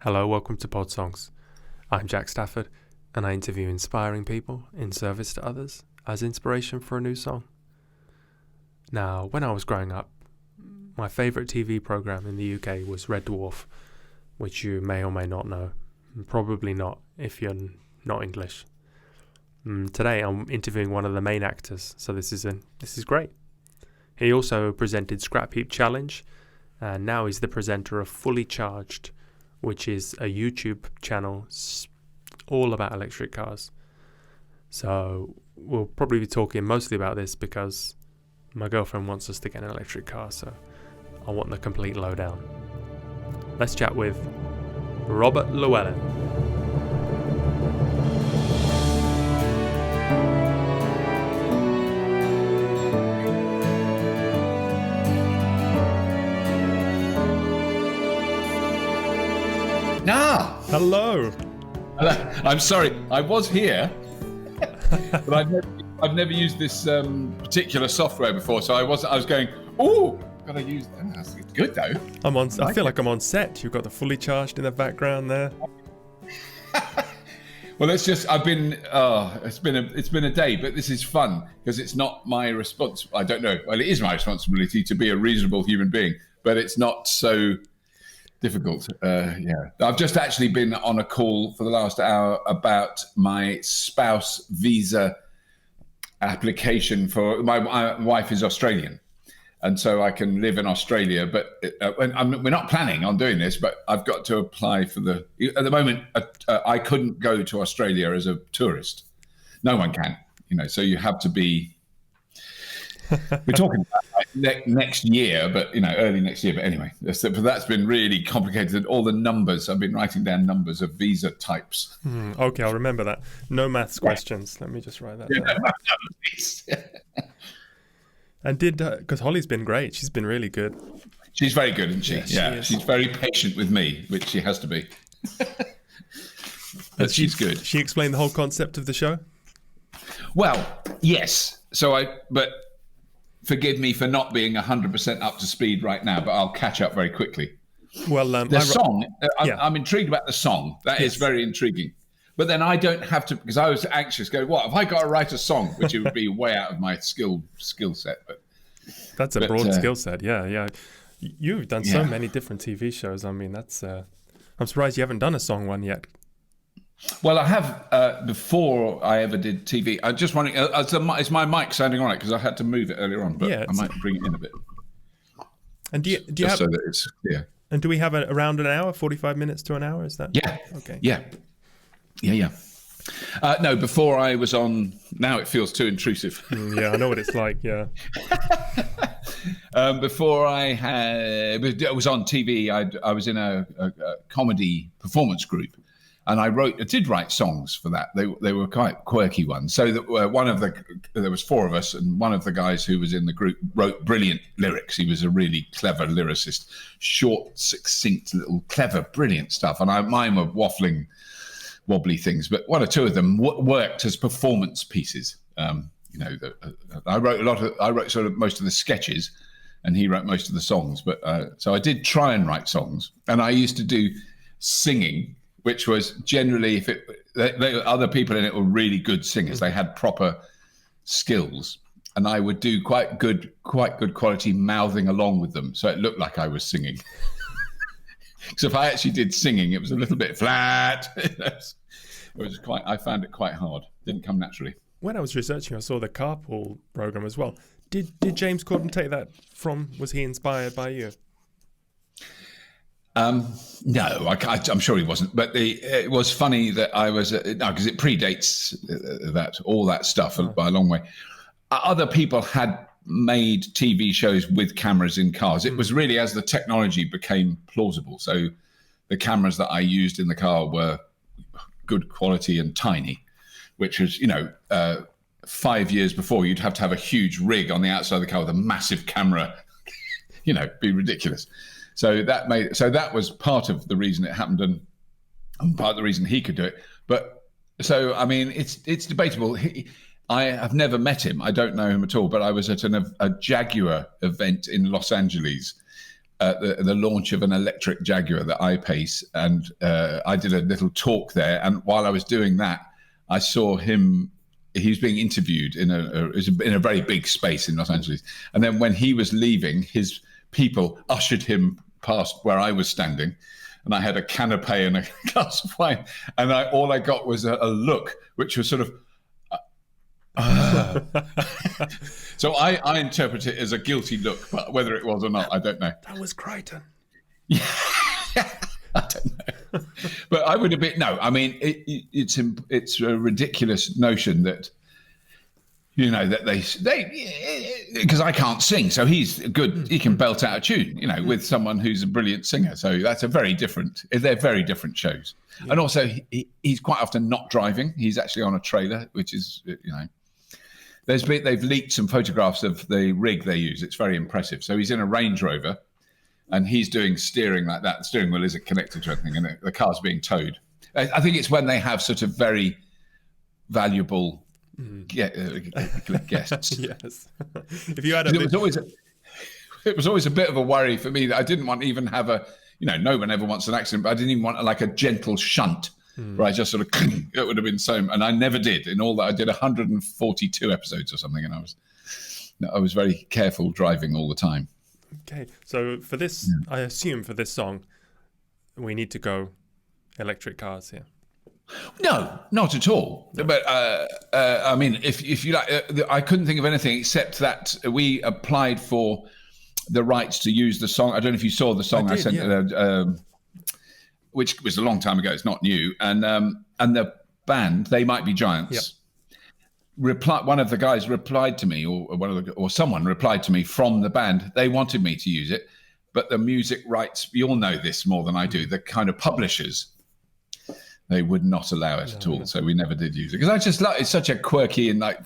Hello, welcome to Podsongs. I'm Jack Stafford, and I interview inspiring people in service to others as inspiration for a new song. Now, when I was growing up, my favourite TV programme in the UK was Red Dwarf, which you may or may not know. Probably not if you're not English. Today I'm interviewing one of the main actors, so this is great. He also presented Scrapheap Challenge, and now he's the presenter of Fully Charged, which is a YouTube channel all about electric cars. So we'll probably be talking mostly about this because my girlfriend wants us to get an electric car, so I want the complete lowdown. Let's chat with Robert Llewelyn. Hello. I'm sorry, I was here, but I've never used this particular software before, so I was going, oh, gotta use that. That's good though. I feel like I'm on set. You've got the Fully Charged in the background there. Well, it's been a day, but this is fun because it's not my response. I don't know. Well, it is my responsibility to be a reasonable human being, but it's not so difficult. I've just actually been on a call for the last hour about my spouse visa application. For my wife is Australian, and so I can live in Australia. But we're not planning on doing this. But I've got to apply for the. At the moment, I couldn't go to Australia as a tourist. No one can, So you have to be. We're talking about next year, but early next year. But anyway, that's been really complicated. All the numbers, I've been writing down numbers of visa types. Okay, I'll remember that. No maths questions. Let me just write that down. Please. And because Holly's been great. She's been really good. She's very good, isn't she? Yeah, she's very patient with me, which she has to be. But she's good. She explained the whole concept of the show? Well, yes. But forgive me for not being 100% up to speed right now, but I'll catch up very quickly. Well, song, I'm intrigued about the song. That is very intriguing. But then I don't have to, because I was anxious, have I got to write a song, which it would be way out of my skill set. But that's a broad skill set, yeah. You've done so many different TV shows. I mean, that's. I'm surprised you haven't done a song one yet. Well, I have before I ever did TV. I'm just wondering, is my mic sounding all right? Because I had to move it earlier on, but I might bring it in a bit. And do you have, so that it's clear. And do we have around an hour, 45 minutes to an hour? Is that? Yeah. Okay. Yeah. No, before I was on. Now it feels too intrusive. Yeah, I know what it's like. Yeah. Before I was on TV, I was in a comedy performance group. And I did write songs for that. They were quite quirky ones. So that there was four of us, and one of the guys who was in the group wrote brilliant lyrics. He was a really clever lyricist, short, succinct, little, clever, brilliant stuff. And mine were waffling, wobbly things, but one or two of them worked as performance pieces. I wrote sort of most of the sketches, and he wrote most of the songs. But so I did try and write songs, and I used to do singing, which was generally, other people in it were really good singers. They had proper skills, and I would do quite good quality mouthing along with them, so it looked like I was singing. So if I actually did singing, it was a little bit flat. I found it quite hard. Didn't come naturally. When I was researching, I saw the Carpool program as well. Did James Corden take that from? Was he inspired by you? No, I'm sure he wasn't. But it was funny that I was because it predates all that stuff by a long way. Other people had made TV shows with cameras in cars. It was really as the technology became plausible. So the cameras that I used in the car were good quality and tiny, which was 5 years before you'd have to have a huge rig on the outside of the car with a massive camera. Be ridiculous. So that was part of the reason it happened, and part of the reason he could do it. But so I mean, it's debatable. I have never met him. I don't know him at all. But I was at a Jaguar event in Los Angeles, the launch of an electric Jaguar, the I-Pace, and I did a little talk there. And while I was doing that, I saw him. He was being interviewed in a very big space in Los Angeles. And then when he was leaving, his people ushered him past where I was standing, and I had a canapé and a glass of wine, and all I got was a look, which was sort of. So I interpret it as a guilty look, but whether it was or not, I don't know. That was Kryten. Yeah, I don't know. But I would admit, no. I mean, it's a ridiculous notion that, you know, that they because I can't sing, so he's good. He can belt out a tune, you know, with someone who's a brilliant singer. So that's they're very different shows. Yeah. And also, he's quite often not driving. He's actually on a trailer, which is, you know. They've leaked some photographs of the rig they use. It's very impressive. So he's in a Range Rover, and he's doing steering like that. The steering wheel isn't connected to anything, and the car's being towed. I think it's when they have sort of very valuable guests. Yes. If you had it was always a bit of a worry for me that I didn't want to even have a, you know, no one ever wants an accident, but I didn't even want like a gentle shunt. Where I just sort of, it would have been so, and I never did. In all that, I did 142 episodes or something, and I was very careful driving all the time. Okay, so for this, I assume for this song, we need to go electric cars here. No, not at all. No. But I mean, if you like, I couldn't think of anything except that we applied for the rights to use the song. I don't know if you saw the song I sent. Yeah. Which was a long time ago. It's not new. And the band, They Might Be Giants, one of the guys replied to me, or someone replied to me from the band. They wanted me to use it, but the music rights, you all know this more than I do, the kind of publishers, they would not allow it at all. No. So we never did use it. Because I just like, it's such a quirky and like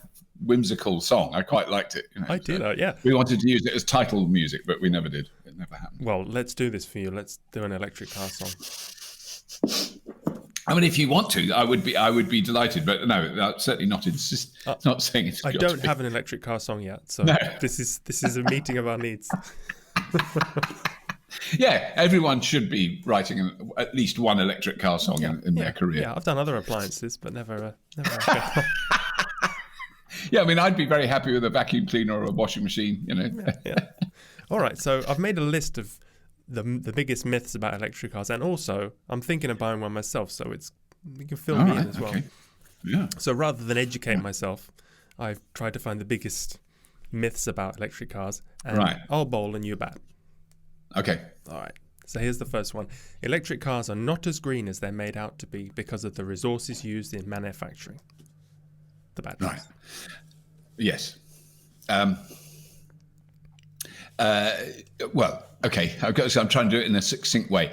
whimsical song. I quite liked it. You know? I did, yeah. We wanted to use it as title music, but we never did. It never happened. Well, let's do this for you. Let's do an electric car song. I mean, if you want to, I would be delighted. But no, certainly not not saying it's. I don't have an electric car song yet, so this is a meeting of our needs. Yeah, everyone should be writing at least one electric car song in their career. Yeah, I've done other appliances, but never. Yeah, I mean, I'd be very happy with a vacuum cleaner or a washing machine. You know. Yeah. All right, so I've made a list of the biggest myths about electric cars, and also I'm thinking of buying one myself, so you can fill me in as well. Yeah. So rather than educate myself, I've tried to find the biggest myths about electric cars, and I'll bowl and you bat. Okay. All right. So here's the first one. Electric cars are not as green as they're made out to be because of the resources used in manufacturing the batteries. Right. Yes. Well, okay. I'm trying to do it in a succinct way.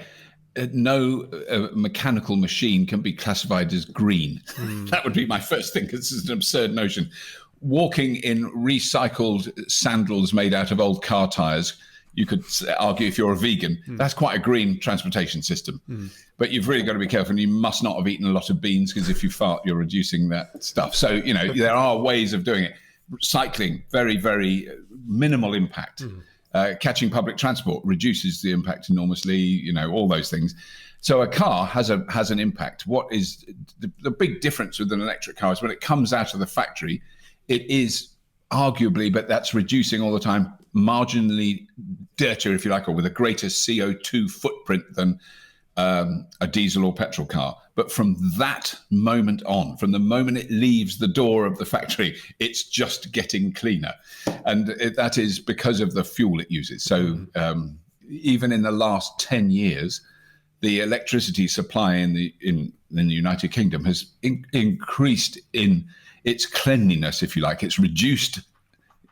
No mechanical machine can be classified as green. That would be my first thing, because it's an absurd notion. Walking in recycled sandals made out of old car tires, you could argue if you're a vegan, that's quite a green transportation system. But you've really got to be careful, and you must not have eaten a lot of beans, because if you fart, you're reducing that stuff. So, you know, there are ways of doing it. Cycling, very, very minimal impact. Catching public transport reduces the impact enormously, you know, all those things. So a car has an impact. What is the big difference with an electric car is when it comes out of the factory, it is arguably, but that's reducing all the time, marginally dirtier, if you like, or with a greater CO2 footprint than a diesel or petrol car. But from that moment on, from the moment it leaves the door of the factory, it's just getting cleaner. And that is because of the fuel it uses. So even in the last 10 years, the electricity supply in the United Kingdom has increased in its cleanliness, if you like. It's reduced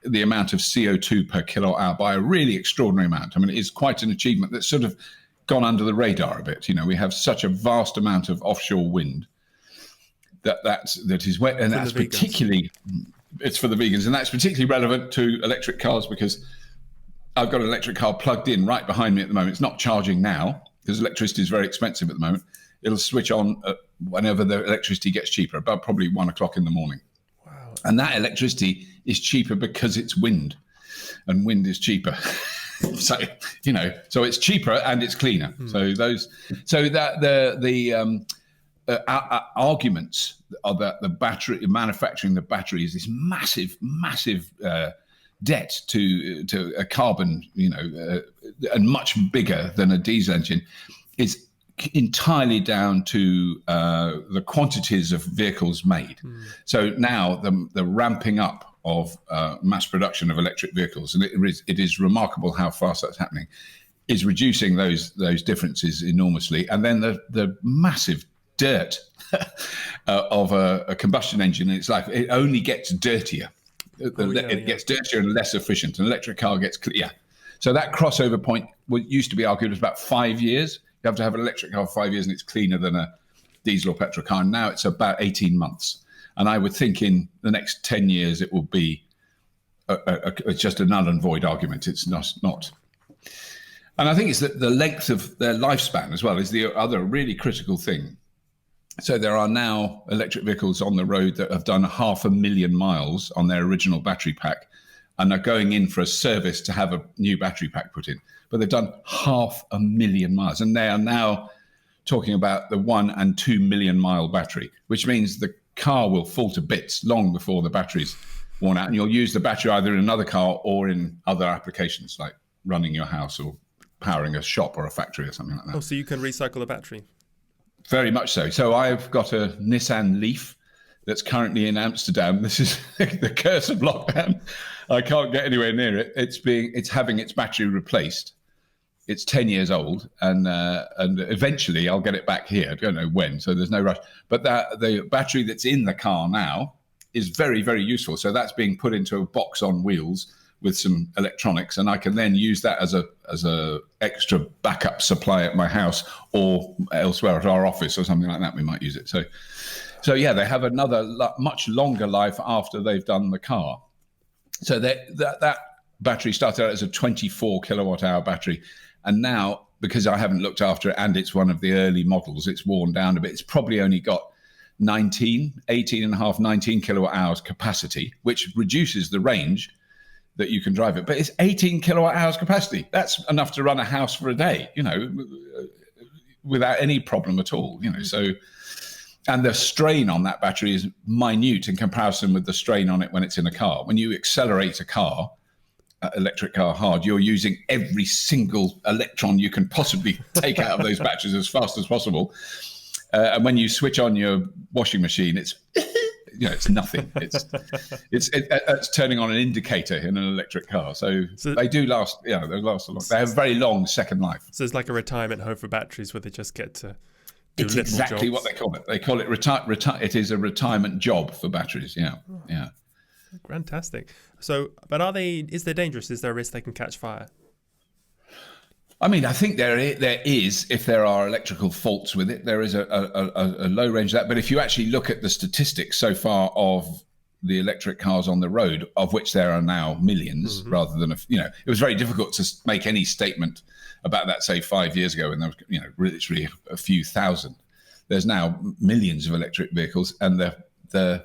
the amount of CO2 per kilowatt hour by a really extraordinary amount. I mean, it is quite an achievement that's sort of gone under the radar a bit. You know, we have such a vast amount of offshore wind that is wet, and that's particularly, it's for the vegans, and that's particularly relevant to electric cars, because I've got an electric car plugged in right behind me at the moment. It's not charging now because electricity is very expensive at the moment. It'll switch on whenever the electricity gets cheaper, about probably 1 o'clock in the morning. Wow. And that electricity is cheaper because it's wind, and wind is cheaper. So, so it's cheaper and it's cleaner. So the arguments are that the battery manufacturing the battery is this massive debt to a carbon, and much bigger than a diesel engine, is entirely down to the quantities of vehicles made. So now the ramping up of mass production of electric vehicles, and it is remarkable how fast that's happening, is reducing those differences enormously. And then the massive dirt of a combustion engine in its life, it only gets dirtier. It gets dirtier and less efficient. An electric car gets clear. So that crossover point used to be argued was about 5 years. You have to have an electric car for 5 years and it's cleaner than a diesel or petrol car. And now it's about 18 months. And I would think in the next 10 years it will be it's just a null and void argument. It's not. And I think it's that the length of their lifespan as well is the other really critical thing. So there are now electric vehicles on the road that have done 500,000 miles on their original battery pack and are going in for a service to have a new battery pack put in. But they've done 500,000 miles. And they are now talking about the 1 and 2 million mile battery, which means the car will fall to bits long before the battery's worn out. And you'll use the battery either in another car or in other applications like running your house or powering a shop or a factory or something like that. Oh, so you can recycle a battery? Very much so. So I've got a Nissan Leaf that's currently in Amsterdam. This is the curse of lockdown. I can't get anywhere near it. It's having its battery replaced. It's 10 years old, and eventually I'll get it back here. I don't know when, so there's no rush. But the battery that's in the car now is very, very useful. So that's being put into a box on wheels with some electronics, and I can then use that as a extra backup supply at my house or elsewhere at our office or something like that. We might use it. So yeah, they have another much longer life after they've done the car. So that battery started out as a 24 kilowatt hour battery. And now, because I haven't looked after it and it's one of the early models, it's worn down a bit. It's probably only got 18 and a half, 19 kilowatt hours capacity, which reduces the range that you can drive it. But it's 18 kilowatt hours capacity. That's enough to run a house for a day, without any problem at all, So, and the strain on that battery is minute in comparison with the strain on it when it's in a car. When you accelerate a car, electric car hard, you're using every single electron you can possibly take out of those batteries as fast as possible. And when you switch on your washing machine, it's nothing. It's turning on an indicator in an electric car. So they do last. Yeah, they last a lot. They have a very long second life. So it's like a retirement home for batteries where they just get to do it's little exactly jobs. What they call it. They call it it is a retirement job for batteries. Yeah, yeah. Fantastic. So, but is they dangerous? Is there a risk they can catch fire? I mean, I think there is, if there are electrical faults with it, there is a low range of that. But if you actually look at the statistics so far of the electric cars on the road, of which there are now millions, rather than, it was very difficult to make any statement about that, say, 5 years ago when there was, literally a few thousand. There's now millions of electric vehicles, and the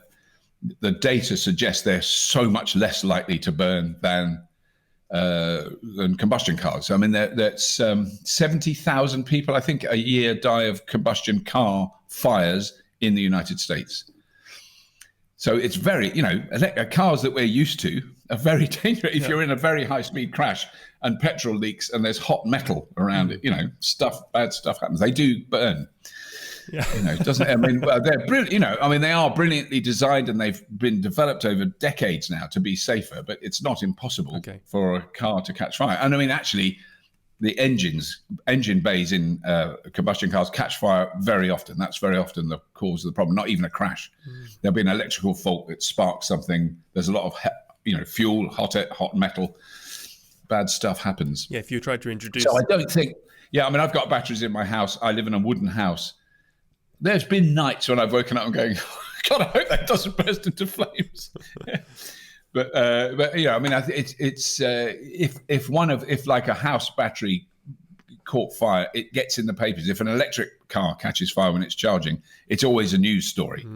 data suggests they're so much less likely to burn than combustion cars. I mean, that's 70,000 people, I think, a year die of combustion car fires in the United States. So it's very, cars that we're used to are very dangerous. If you're in a very high-speed crash and petrol leaks and there's hot metal around it, bad stuff happens. They do burn. Yeah. Doesn't. I mean, they're brilliant. They are brilliantly designed and they've been developed over decades now to be safer. But it's not impossible for a car to catch fire. And I mean, actually, the engine bays in combustion cars catch fire very often. That's very often the cause of the problem. Not even a crash. There'll be an electrical fault that sparks something. There's a lot of fuel, hot metal. Bad stuff happens. Yeah. If you try to introduce. So I don't think. Yeah. I mean, I've got batteries in my house. I live in a wooden house. There's been nights when I've woken up and going, God, I hope that doesn't burst into flames. But I mean, if like a house battery caught fire, it gets in the papers. If an electric car catches fire when it's charging, it's always a news story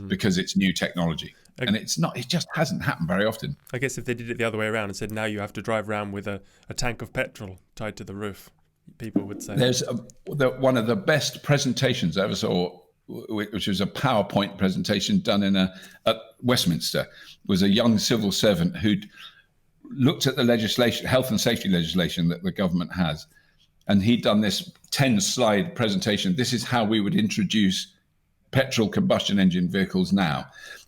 because it's new technology. And it just hasn't happened very often. I guess if they did it the other way around and said, now you have to drive around with a tank of petrol tied to the roof, people would say. There's one of the best presentations I ever saw, which was a PowerPoint presentation done at Westminster, was a young civil servant who'd looked at the legislation, health and safety legislation that the government has. And he'd done this 10-slide presentation. This is how we would introduce petrol combustion engine vehicles now.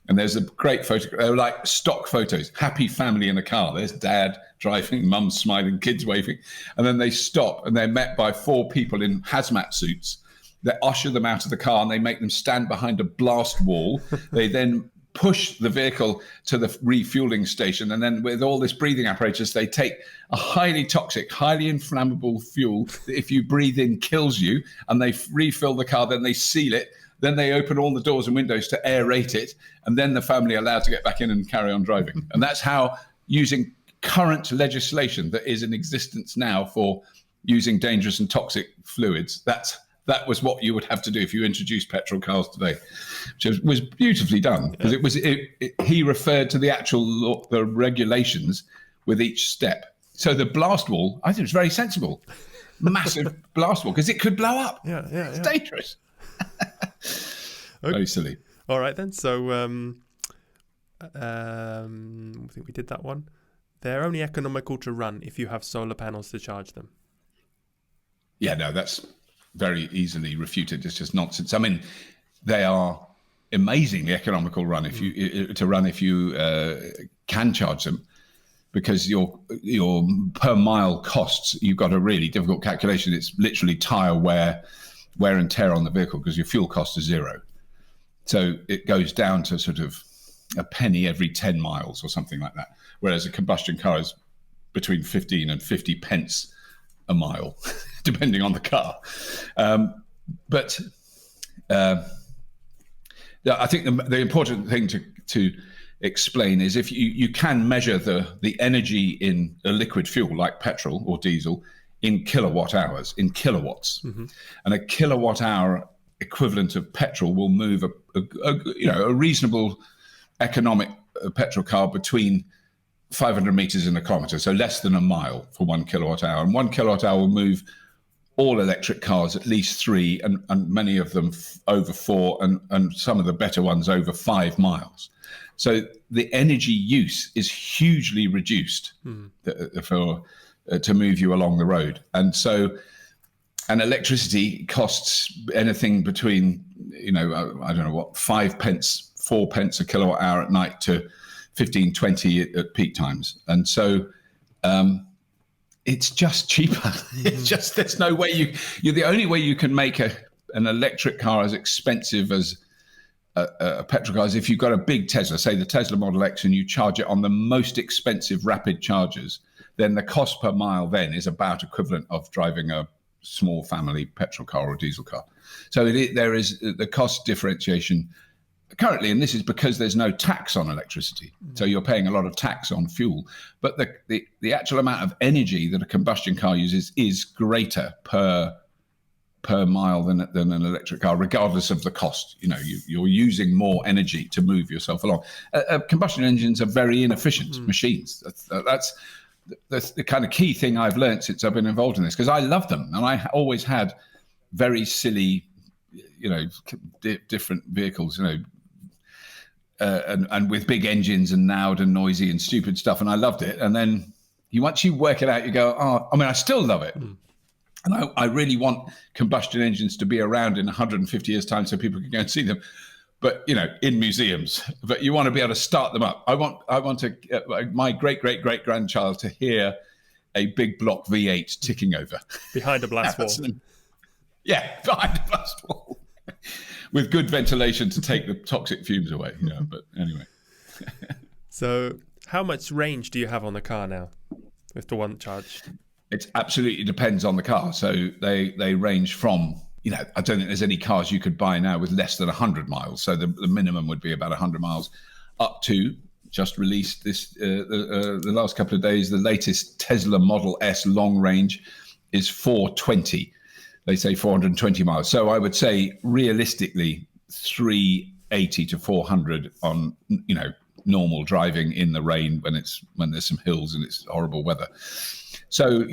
And there's a great photo. They're like stock photos. Happy family in a car. There's dad driving, mum smiling, kids waving. And then they stop and they're met by 4 people in hazmat suits. They usher them out of the car and they make them stand behind a blast wall. They then push the vehicle to the refueling station. And then with all this breathing apparatus, they take a highly toxic, highly inflammable fuel that if you breathe in kills you, and they refill the car, then they seal it. Then they open all the doors and windows to aerate it, and then the family are allowed to get back in and carry on driving. And that's how, using current legislation that is in existence now for using dangerous and toxic fluids, that was what you would have to do if you introduced petrol cars today, which was beautifully done, because he referred to the actual the regulations with each step. So the blast wall, I think, was very sensible. Massive blast wall, because it could blow up. It's dangerous. Very silly. All right then. So I think we did that one. They're only economical to run if you have solar panels to charge them. Yeah, no, that's very easily refuted. It's just nonsense. I mean, they are amazingly economical if you can charge them, because your per mile costs, you've got a really difficult calculation. It's literally tire wear and tear on the vehicle, because your fuel cost is 0. So it goes down to sort of a penny every 10 miles or something like that. Whereas a combustion car is between 15 and 50 pence a mile, depending on the car. But I think the important thing to explain is, if you can measure the energy in a liquid fuel like petrol or diesel in kilowatt hours, in kilowatts. Mm-hmm. And a kilowatt hour equivalent of petrol will move a reasonable economic petrol car between 500 meters and a kilometer, so less than a mile for 1 kilowatt hour. And 1 kilowatt hour will move all electric cars at least 3, and many of them over 4, and some of the better ones over 5 miles. So the energy use is hugely reduced to move you along the road. And so, and electricity costs anything between, I don't know what, 5 pence, 4 pence a kilowatt hour at night to 15, 20 at peak times. And so it's just cheaper. It's just, there's no way you're the only way you can make an electric car as expensive as a petrol car is if you've got a big Tesla, say the Tesla Model X, and you charge it on the most expensive rapid chargers, then the cost per mile then is about equivalent of driving a small family petrol car or diesel car. So there is the cost differentiation currently, and this is because there's no tax on electricity. So you're paying a lot of tax on fuel, but the actual amount of energy that a combustion car uses is greater per mile than an electric car, regardless of the cost. You're using more energy to move yourself along. Combustion engines are very inefficient machines. That's the kind of key thing I've learned since I've been involved in this, because I love them, and I always had very silly, different vehicles, and with big engines and loud and noisy and stupid stuff, and I loved it. And then once you work it out, you go, I still love it. And I really want combustion engines to be around in 150 years' time so people can go and see them. But, in museums. But you want to be able to start them up. I want my great-great-great-grandchild to hear a big block V8 ticking over. Behind a blast wall. Behind a blast wall. With good ventilation to take the toxic fumes away. But anyway. So how much range do you have on the car now with the one charge? It absolutely depends on the car. So they range from, I don't think there's any cars you could buy now with less than 100 miles. So the minimum would be about 100 miles, up to, just released this the last couple of days, the latest Tesla Model S long range is 420. They say 420 miles. So I would say realistically 380 to 400 on, normal driving in the rain when there's some hills and it's horrible weather. So,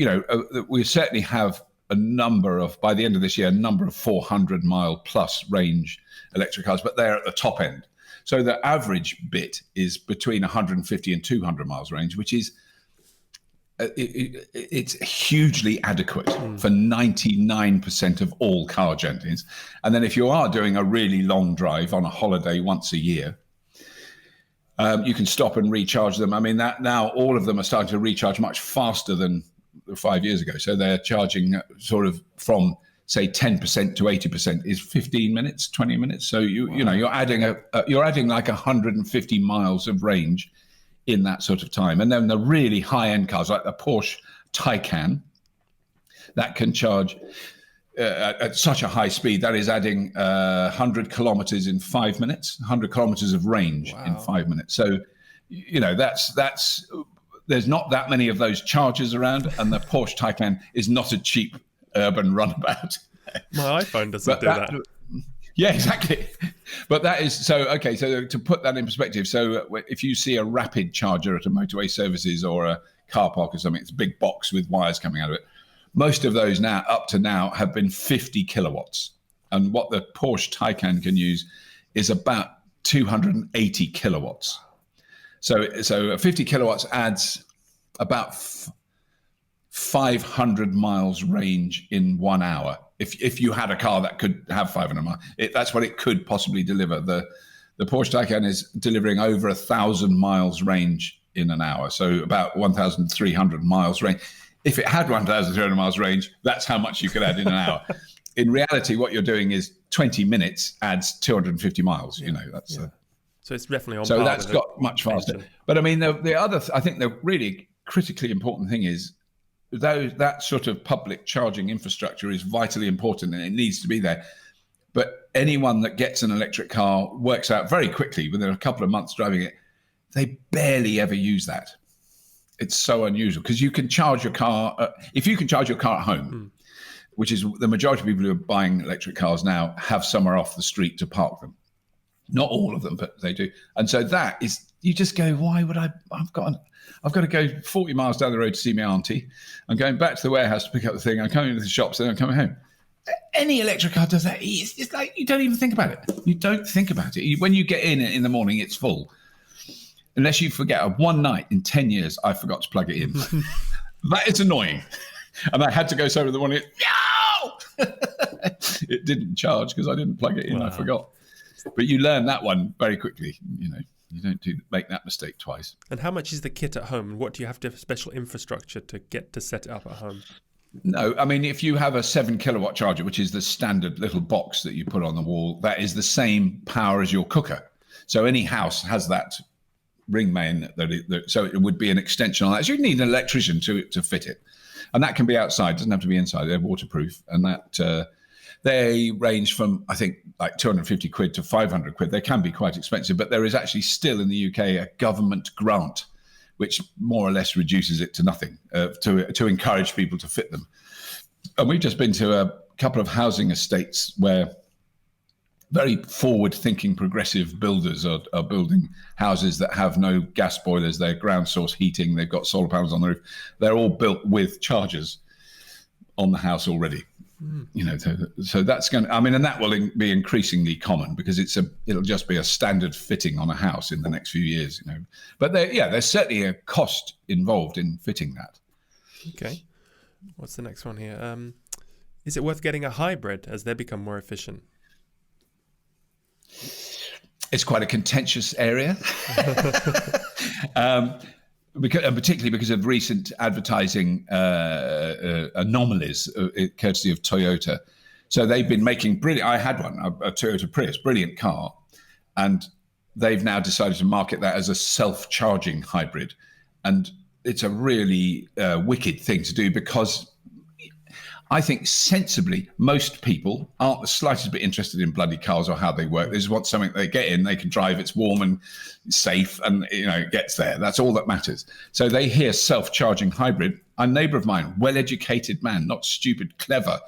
we certainly have by the end of this year, a number of 400-mile plus range electric cars, but they're at the top end. So the average bit is between 150 and 200 miles range, which is it's hugely adequate for 99% of all car journeys. And then if you are doing a really long drive on a holiday once a year, you can stop and recharge them. I mean, that now all of them are starting to recharge much faster than 5 years ago. So they're charging sort of from, say, 10% to 80% is 15 minutes, 20 minutes. So you're adding like 150 miles of range in that sort of time. And then the really high-end cars, like the Porsche Taycan, that can charge at such a high speed, that is adding 100 kilometers in 5 minutes, 100 kilometers of range in 5 minutes. So, that's there's not that many of those chargers around, and the Porsche Taycan is not a cheap urban runabout. My iPhone doesn't do that. Yeah, exactly. But that is so. Okay, so to put that in perspective, so if you see a rapid charger at a motorway services or a car park or something, it's a big box with wires coming out of it. Most of those up to now have been 50 kilowatts, and what the Porsche Taycan can use is about 280 kilowatts. So 50 kilowatts adds about 500 miles range in 1 hour. If you had a car that could have 500 miles, that's what it could possibly deliver. The Porsche Taycan is delivering over 1,000 miles range in an hour, so about 1,300 miles range. If it had 1,300 miles range, that's how much you could add in an hour. In reality, what you're doing is 20 minutes adds 250 miles. So it's definitely on. So that's got much faster. But I mean, the other, I think the really critically important thing is that sort of public charging infrastructure is vitally important and it needs to be there. But anyone that gets an electric car works out very quickly within a couple of months driving it, they barely ever use that. It's so unusual because you can charge your car. If you can charge your car at home, which is the majority of people who are buying electric cars now have somewhere off the street to park them. Not all of them, but they do. And so that is, you just go, why would I've got to go 40 miles down the road to see my auntie. I'm going back to the warehouse to pick up the thing. I'm coming to the shops and I'm coming home. Any electric car does that. It's like you don't even think about it. You don't think about it. When you get in the morning, it's full. Unless you forget, one night in 10 years, I forgot to plug it in. That is annoying. And I had to go sober in the morning. No! It didn't charge because I didn't plug it in. Wow. I forgot. But you learn that one very quickly. You don't make that mistake twice. And how much is the kit at home? And what do you have to have special infrastructure to get to set it up at home? No, I mean, if you have a 7 kilowatt charger, which is the standard little box that you put on the wall, that is the same power as your cooker. So any house has that ring main, so it would be an extension on that. So you need an electrician to fit it. And that can be outside, doesn't have to be inside. They're waterproof. And that they range from, I think, like 250 quid to 500 quid. They can be quite expensive, but there is actually still in the UK a government grant which more or less reduces it to nothing to encourage people to fit them. And we've just been to a couple of housing estates where very forward-thinking progressive builders are building houses that have no gas boilers. They're ground source heating. They've got solar panels on the roof. They're all built with chargers on the house already. So that's going to, and that will be increasingly common because it'll just be a standard fitting on a house in the next few years, But there's certainly a cost involved in fitting that. Okay. What's the next one here? Is it worth getting a hybrid as they become more efficient? It's quite a contentious area. Particularly because of recent advertising anomalies, courtesy of Toyota. So they've been making brilliant. I had one, a Toyota Prius, brilliant car, and they've now decided to market that as a self-charging hybrid, and it's a really wicked thing to do because I think sensibly most people aren't the slightest bit interested in bloody cars or how they work. They just want something they get in, they can drive, it's warm and safe, and it gets there. That's all that matters. So they hear self-charging hybrid. A neighbour of mine, well-educated man, not stupid, clever,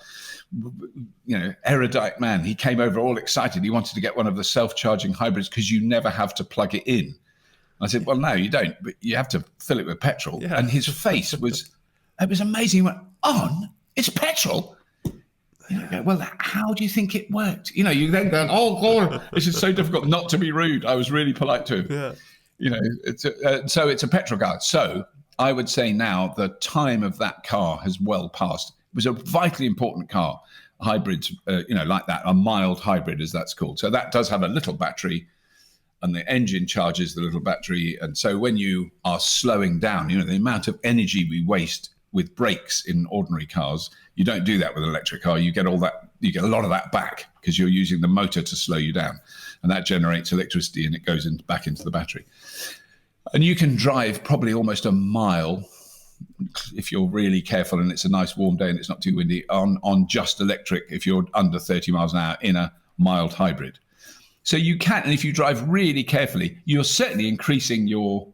erudite man. He came over all excited. He wanted to get one of the self-charging hybrids because you never have to plug it in. I said, well, no, you don't, but you have to fill it with petrol. Yeah. And his face it was amazing. He went, on? It's petrol? You know, well, how do you think it worked? You know, you then go, oh, God, this is so difficult not to be rude. I was really polite to him. Yeah. You know, so it's a petrol car. So I would say now the time of that car has well passed. It was a vitally important car. Hybrids, you know, like that, a mild hybrid as that's called. So that does have a little battery, and the engine charges the little battery. And so when you are slowing down, you know, the amount of energy we waste with brakes in ordinary cars, you don't do that with an electric car. You get a lot of that back because you're using the motor to slow you down, and that generates electricity and it goes back into the battery. And you can drive probably almost a mile if you're really careful and it's a nice warm day and it's not too windy on just electric if you're under 30 miles an hour in a mild hybrid. So you can, and if you drive really carefully, you're certainly increasing your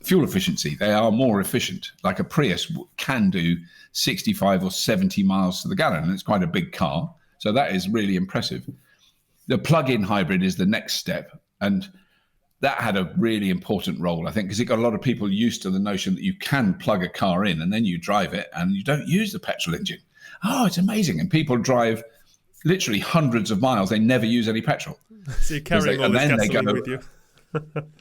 fuel efficiency. They are more efficient. Like a Prius can do 65 or 70 miles to the gallon, and it's quite a big car. So that is really impressive. The plug-in hybrid is the next step, and that had a really important role, I think, because it got a lot of people used to the notion that you can plug a car in and then you drive it and you don't use the petrol engine. Oh, it's amazing. And people drive literally hundreds of miles. They never use any petrol. So you're carrying all this gasoline with you.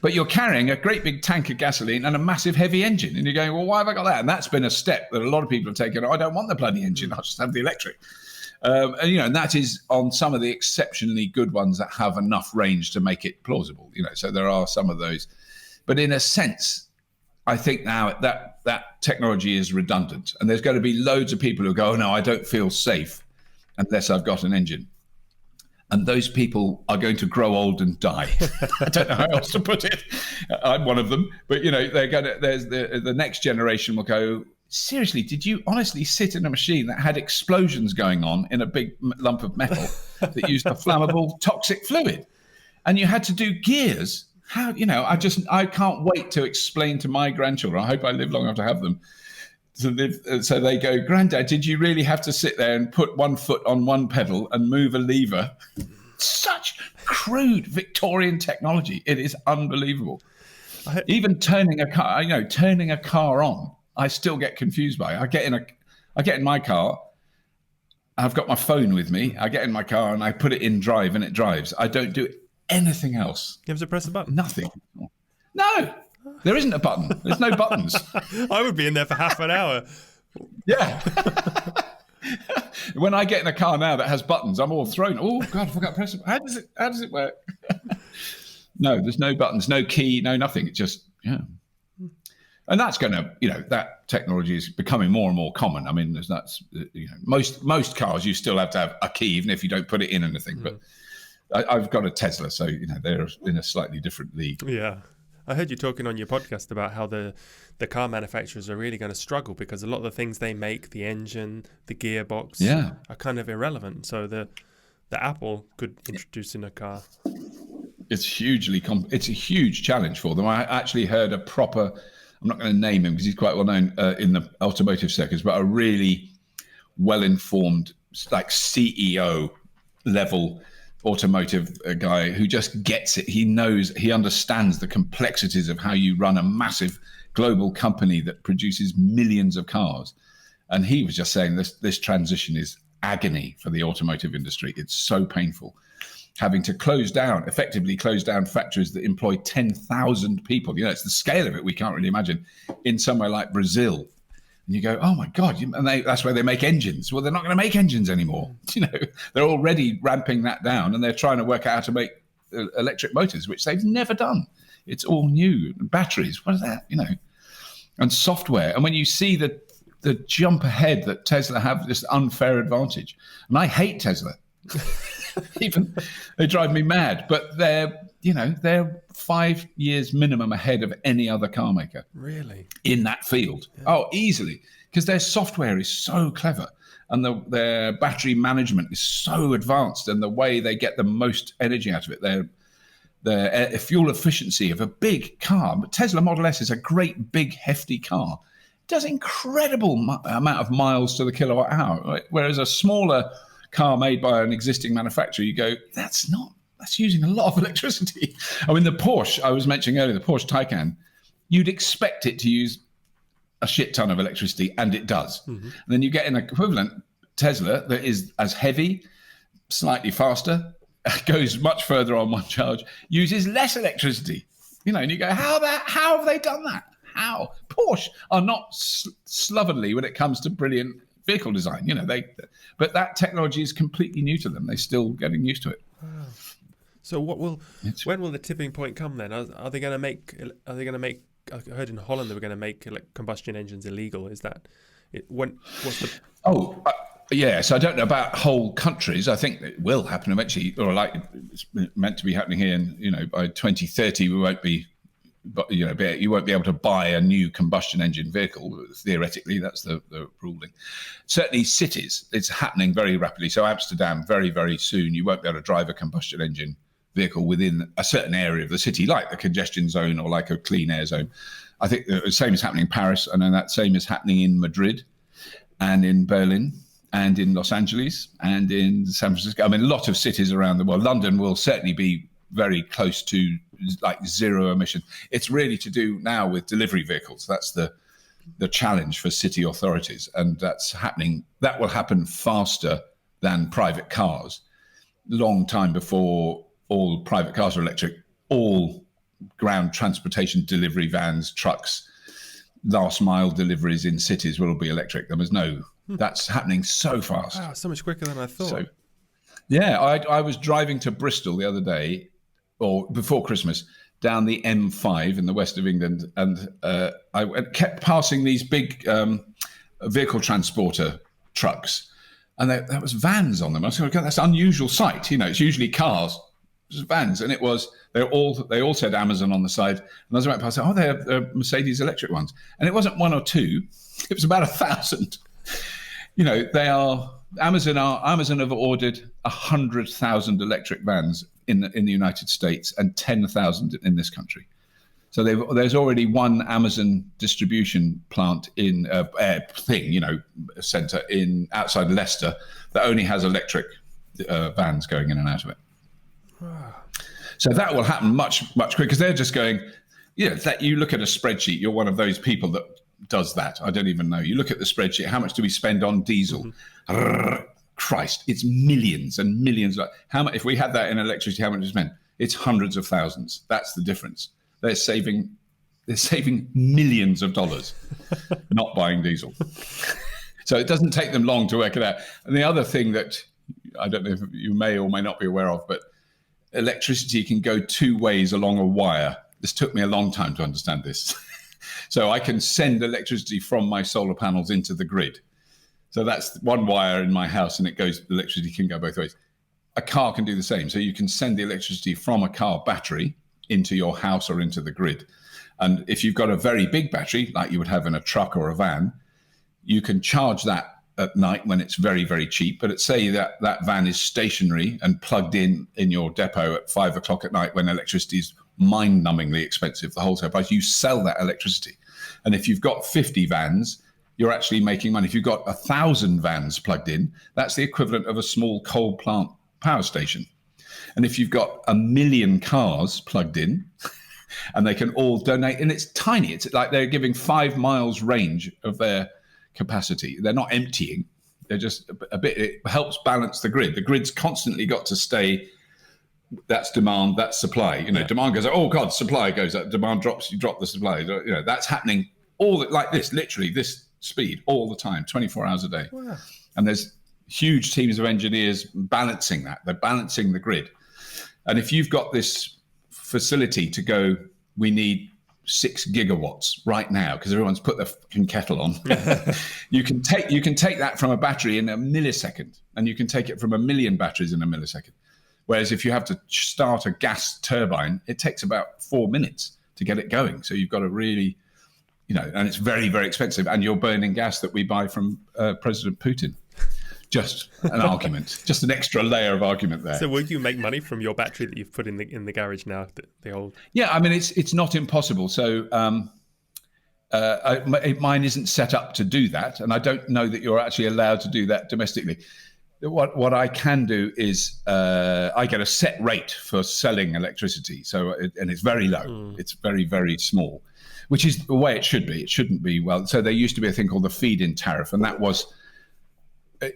But you're carrying a great big tank of gasoline and a massive heavy engine. And you're going, well, why have I got that? And that's been a step that a lot of people have taken. I don't want the bloody engine. I'll just have the electric. And, you know, and that is on some of the exceptionally good ones that have enough range to make it plausible. You know, so there are some of those. But in a sense, I think now that technology is redundant. And there's going to be loads of people who go, oh, no, I don't feel safe unless I've got an engine. And those people are going to grow old and die. I don't know how else to put it. I'm one of them. But, you know, there's the next generation will go, seriously, did you honestly sit in a machine that had explosions going on in a big lump of metal that used a flammable toxic fluid? And you had to do gears? How, you know, I can't wait to explain to my grandchildren. I hope I live long enough to have them. So they go, Granddad, did you really have to sit there and put one foot on one pedal and move a lever? Such crude Victorian technology. It is unbelievable. Even turning a car on, I still get confused by it. I get in my car. I've got my phone with me. I get in my car and I put it in drive and it drives. I don't do anything else. You have to press a button? Nothing. No. There isn't a button. There's no buttons. I would be in there for half an hour. Yeah. When I get in a car now that has buttons, I'm all thrown. Oh God, I forgot to press it. How does it work? No, there's no buttons, no key, no nothing. It just, yeah. And that's going to, you know, that technology is becoming more and more common. I mean, that's, you know, most cars you still have to have a key, even if you don't put it in anything. But I've got a Tesla, so, you know, they're in a slightly different league. Yeah. I heard you talking on your podcast about how the car manufacturers are really going to struggle because a lot of the things they make, the engine, the gearbox, are kind of irrelevant. So the Apple could introduce in a car. It's it's a huge challenge for them. I actually heard I'm not going to name him because he's quite well known in the automotive sectors, but a really well-informed, like CEO level automotive guy who just gets it. He understands the complexities of how you run a massive global company that produces millions of cars. And he was just saying this transition is agony for the automotive industry. It's so painful. Having to effectively close down factories that employ 10,000 people. You know, it's the scale of it we can't really imagine in somewhere like Brazil. And you go, oh my God, and that's where they make engines. Well, they're not going to make engines anymore. You know, they're already ramping that down and they're trying to work out how to make electric motors, which they've never done. It's all new. Batteries, what is that? You know, and software. And when you see the jump ahead that Tesla have, this unfair advantage. And I hate Tesla. Even they drive me mad, but they're 5 years minimum ahead of any other car maker. Really? In that field. Yeah. Oh, easily. Because their software is so clever and their battery management is so advanced and the way they get the most energy out of it, their fuel efficiency of a big car. But Tesla Model S is a great, big, hefty car. It does incredible amount of miles to the kilowatt hour, right? Whereas a smaller car made by an existing manufacturer, you go, that's not that's using a lot of electricity. I mean, the Porsche I was mentioning earlier, the Porsche Taycan, you'd expect it to use a shit ton of electricity, and it does. And then you get an equivalent Tesla that is as heavy, slightly faster, goes much further on one charge, uses less electricity. And you go, how have they done that? How? Porsche are not slovenly when it comes to brilliant vehicle design. But that technology is completely new to them. They're still getting used to it. Wow. So when will the tipping point come then? Are they going to make? I heard in Holland they were going to make combustion engines illegal. Is that it? What's the? Yes, I don't know about whole countries. I think it will happen eventually, or like it's meant to be happening here. And by 2030, we won't be, you won't be able to buy a new combustion engine vehicle. Theoretically, that's the ruling. Certainly, cities, it's happening very rapidly. So Amsterdam, very, very soon, you won't be able to drive a combustion engine vehicle within a certain area of the city, like the congestion zone or like a clean air zone. I think the same is happening in Paris, and then that same is happening in Madrid and in Berlin and in Los Angeles and in San Francisco. I mean, a lot of cities around the world. London will certainly be very close to like zero emission. It's really to do now with delivery vehicles. That's the challenge for city authorities, and that's happening. That will happen faster than private cars. Long time before all private cars are electric, all ground transportation delivery vans, trucks, last mile deliveries in cities will be electric. That's happening so fast. Wow, so much quicker than I thought. So, yeah, I was driving to Bristol the other day, or before Christmas, down the M5 in the west of England, and I kept passing these big vehicle transporter trucks, and there was vans on them. I was going, that's an unusual sight. It's usually cars. Vans, and they all said Amazon on the side, and as I went past, they're Mercedes electric ones, and it wasn't one or two, it was about 1,000. They are Amazon have ordered 100,000 electric vans in the United States and 10,000 in this country. So there's already one Amazon distribution plant in center in outside Leicester that only has electric vans going in and out of it. So that will happen much, much quicker, because they're just going, that you look at a spreadsheet, you're one of those people that does that. I don't even know. You look at the spreadsheet, how much do we spend on diesel? Christ, it's millions and millions. How much, if we had that in electricity, how much we spend? It's hundreds of thousands. That's the difference. They're saving millions of dollars not buying diesel. So it doesn't take them long to work it out. And the other thing that I don't know if you may or may not be aware of, but electricity can go two ways along a wire. This took me a long time to understand this. So I can send electricity from my solar panels into the grid. So that's one wire in my house, and electricity can go both ways. A car can do the same. So you can send the electricity from a car battery into your house or into the grid. And if you've got a very big battery, like you would have in a truck or a van, you can charge that at night when it's very, very cheap. But say that van is stationary and plugged in your depot at 5 o'clock at night when electricity is mind-numbingly expensive, the wholesale price, you sell that electricity. And if you've got 50 vans, you're actually making money. If you've got 1,000 vans plugged in, that's the equivalent of a small coal plant power station. And if you've got 1 million cars plugged in, and they can all donate, and it's tiny. It's like they're giving 5 miles range of their capacity. They're not emptying. They're just a bit. It helps balance the grid. The grid's constantly got to stay. That's demand. That's supply. Demand goes up. Oh God, supply goes up. Demand drops. You drop the supply. That's happening like this. Literally this speed all the time, 24 hours a day. Wow. And there's huge teams of engineers balancing that. They're balancing the grid. And if you've got this facility to go, we need 6 gigawatts right now because everyone's put their fucking kettle on. You can take that from a battery in a millisecond, and you can take it from 1 million batteries in a millisecond. Whereas if you have to start a gas turbine, it takes about 4 minutes to get it going. So you've got to really, and it's very, very expensive. And you're burning gas that we buy from President Putin. Just an argument, just an extra layer of argument there. So will you make money from your battery that you've put in the garage now? The old. Yeah, I mean it's not impossible. So mine isn't set up to do that, and I don't know that you're actually allowed to do that domestically. what I can do is I get a set rate for selling electricity. And it's very low. It's very, very small, which is the way it should be. It shouldn't be. Well, so there used to be a thing called the feed-in tariff, and that was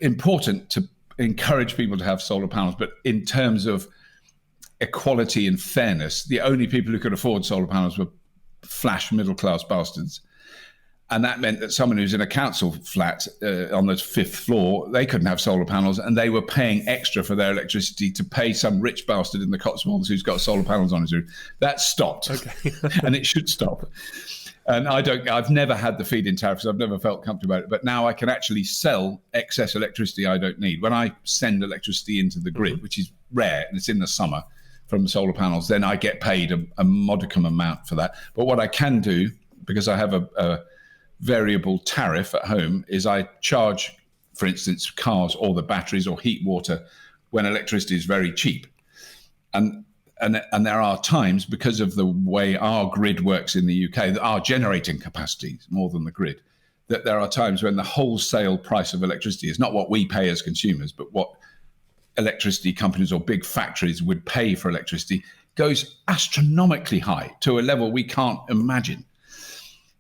important to encourage people to have solar panels. But in terms of equality and fairness, the only people who could afford solar panels were flash middle-class bastards. And that meant that someone who's in a council flat on the 5th floor, they couldn't have solar panels, and they were paying extra for their electricity to pay some rich bastard in the Cotswolds who's got solar panels on his roof. That stopped, and it should stop. And I've never had the feed-in tariff, so I've never felt comfortable about it. But now I can actually sell excess electricity I don't need. When I send electricity into the grid, which is rare, and it's in the summer from solar panels, then I get paid a modicum amount for that. But what I can do, because I have a variable tariff at home, is I charge, for instance, cars or the batteries or heat water when electricity is very cheap. And there are times, because of the way our grid works in the UK, our generating capacity is more than the grid, that there are times when the wholesale price of electricity is not what we pay as consumers, but what electricity companies or big factories would pay for electricity goes astronomically high to a level we can't imagine.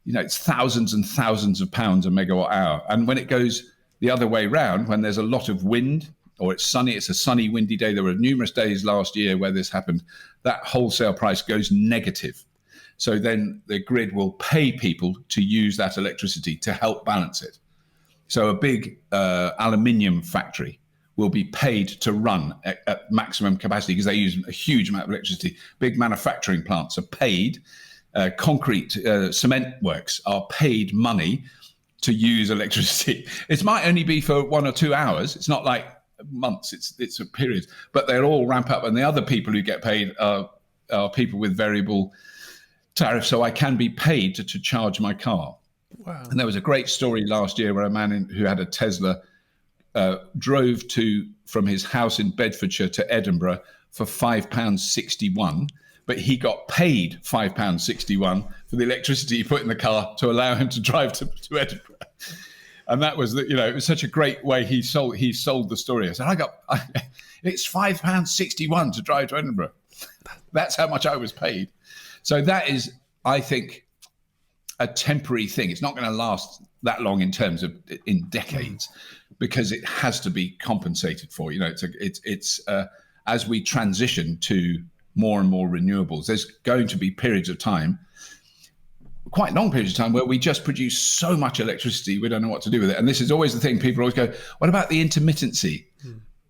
It's thousands and thousands of pounds a megawatt hour. And when it goes the other way round, when there's a lot of wind or it's sunny, it's a sunny, windy day. There were numerous days last year where this happened. That wholesale price goes negative. So then the grid will pay people to use that electricity to help balance it. So a big aluminium factory will be paid to run at maximum capacity because they use a huge amount of electricity. Big manufacturing plants are paid. Concrete cement works are paid money to use electricity. It might only be for 1 or 2 hours. It's not like months. It's a period. But they'll all ramp up. And the other people who get paid are people with variable tariffs. So I can be paid to charge my car. Wow. And there was a great story last year where a man who had a Tesla drove from his house in Bedfordshire to Edinburgh for £5.61. But he got paid £5.61 for the electricity he put in the car to allow him to drive to Edinburgh. And that was, it was such a great way he sold the story. I said, it's £5.61 to drive to Edinburgh. That's how much I was paid. So that is, I think, a temporary thing. It's not going to last that long in decades, because it has to be compensated for. It's as we transition to more and more renewables, there's going to be periods of time, quite long periods of time, where we just produce so much electricity we don't know what to do with it. And this is always the thing. People always go, what about the intermittency?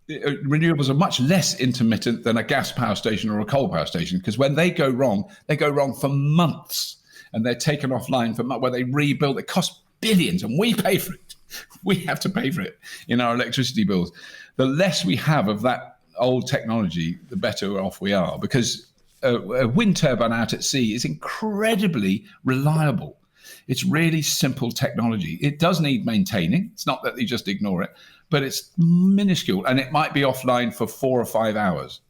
Renewables are much less intermittent than a gas power station or a coal power station, because when they go wrong for months, and they're taken offline for months, where they rebuild. It costs billions, and we pay for it. We have to pay for it in our electricity bills. The less we have of that old technology, the better off we are, because a wind turbine out at sea is incredibly reliable. It's really simple technology. It does need maintaining. It's not that you just ignore it, but it's minuscule, and it might be offline for 4 or 5 hours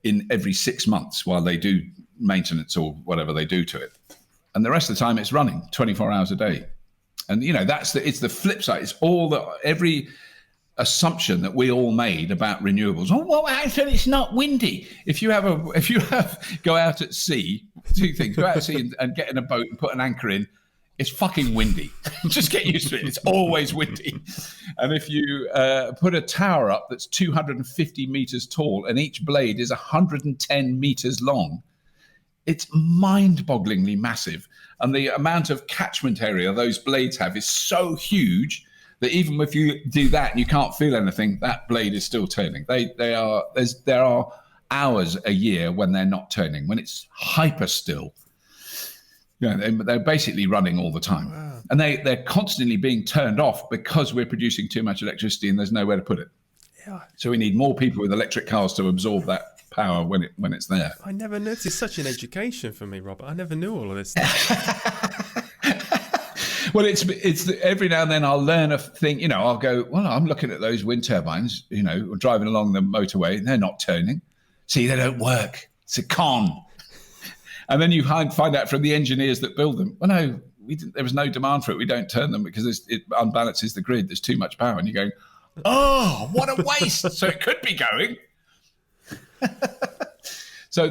in every 6 months while they do maintenance or whatever they do to it. And the rest of the time it's running 24 hours a day. And it's the flip side. It's every assumption that we all made about renewables. Oh, well, actually, it's not windy. If you go out at sea, two things: go out at sea and get in a boat and put an anchor in. It's fucking windy. Just get used to it. It's always windy. And if you put a tower up that's 250 meters tall and each blade is 110 meters long, it's mind-bogglingly massive. And the amount of catchment area those blades have is so huge that even if you do that and you can't feel anything, that blade is still turning. There are hours a year when they're not turning, when it's hyper still. They're basically running all the time. Wow. And they're constantly being turned off because we're producing too much electricity and there's nowhere to put it. Yeah. So we need more people with electric cars to absorb that power when it's there. I never noticed. It's such an education for me, Robert. I never knew all of this. Well, it's every now and then I'll learn a thing. I'll go, well, I'm looking at those wind turbines. Driving along the motorway, and they're not turning. See, they don't work. It's a con. And then you find out from the engineers that build them, well, no, there was no demand for it. We don't turn them because it unbalances the grid. There's too much power. And you're going, Oh, what a waste! So it could be going. So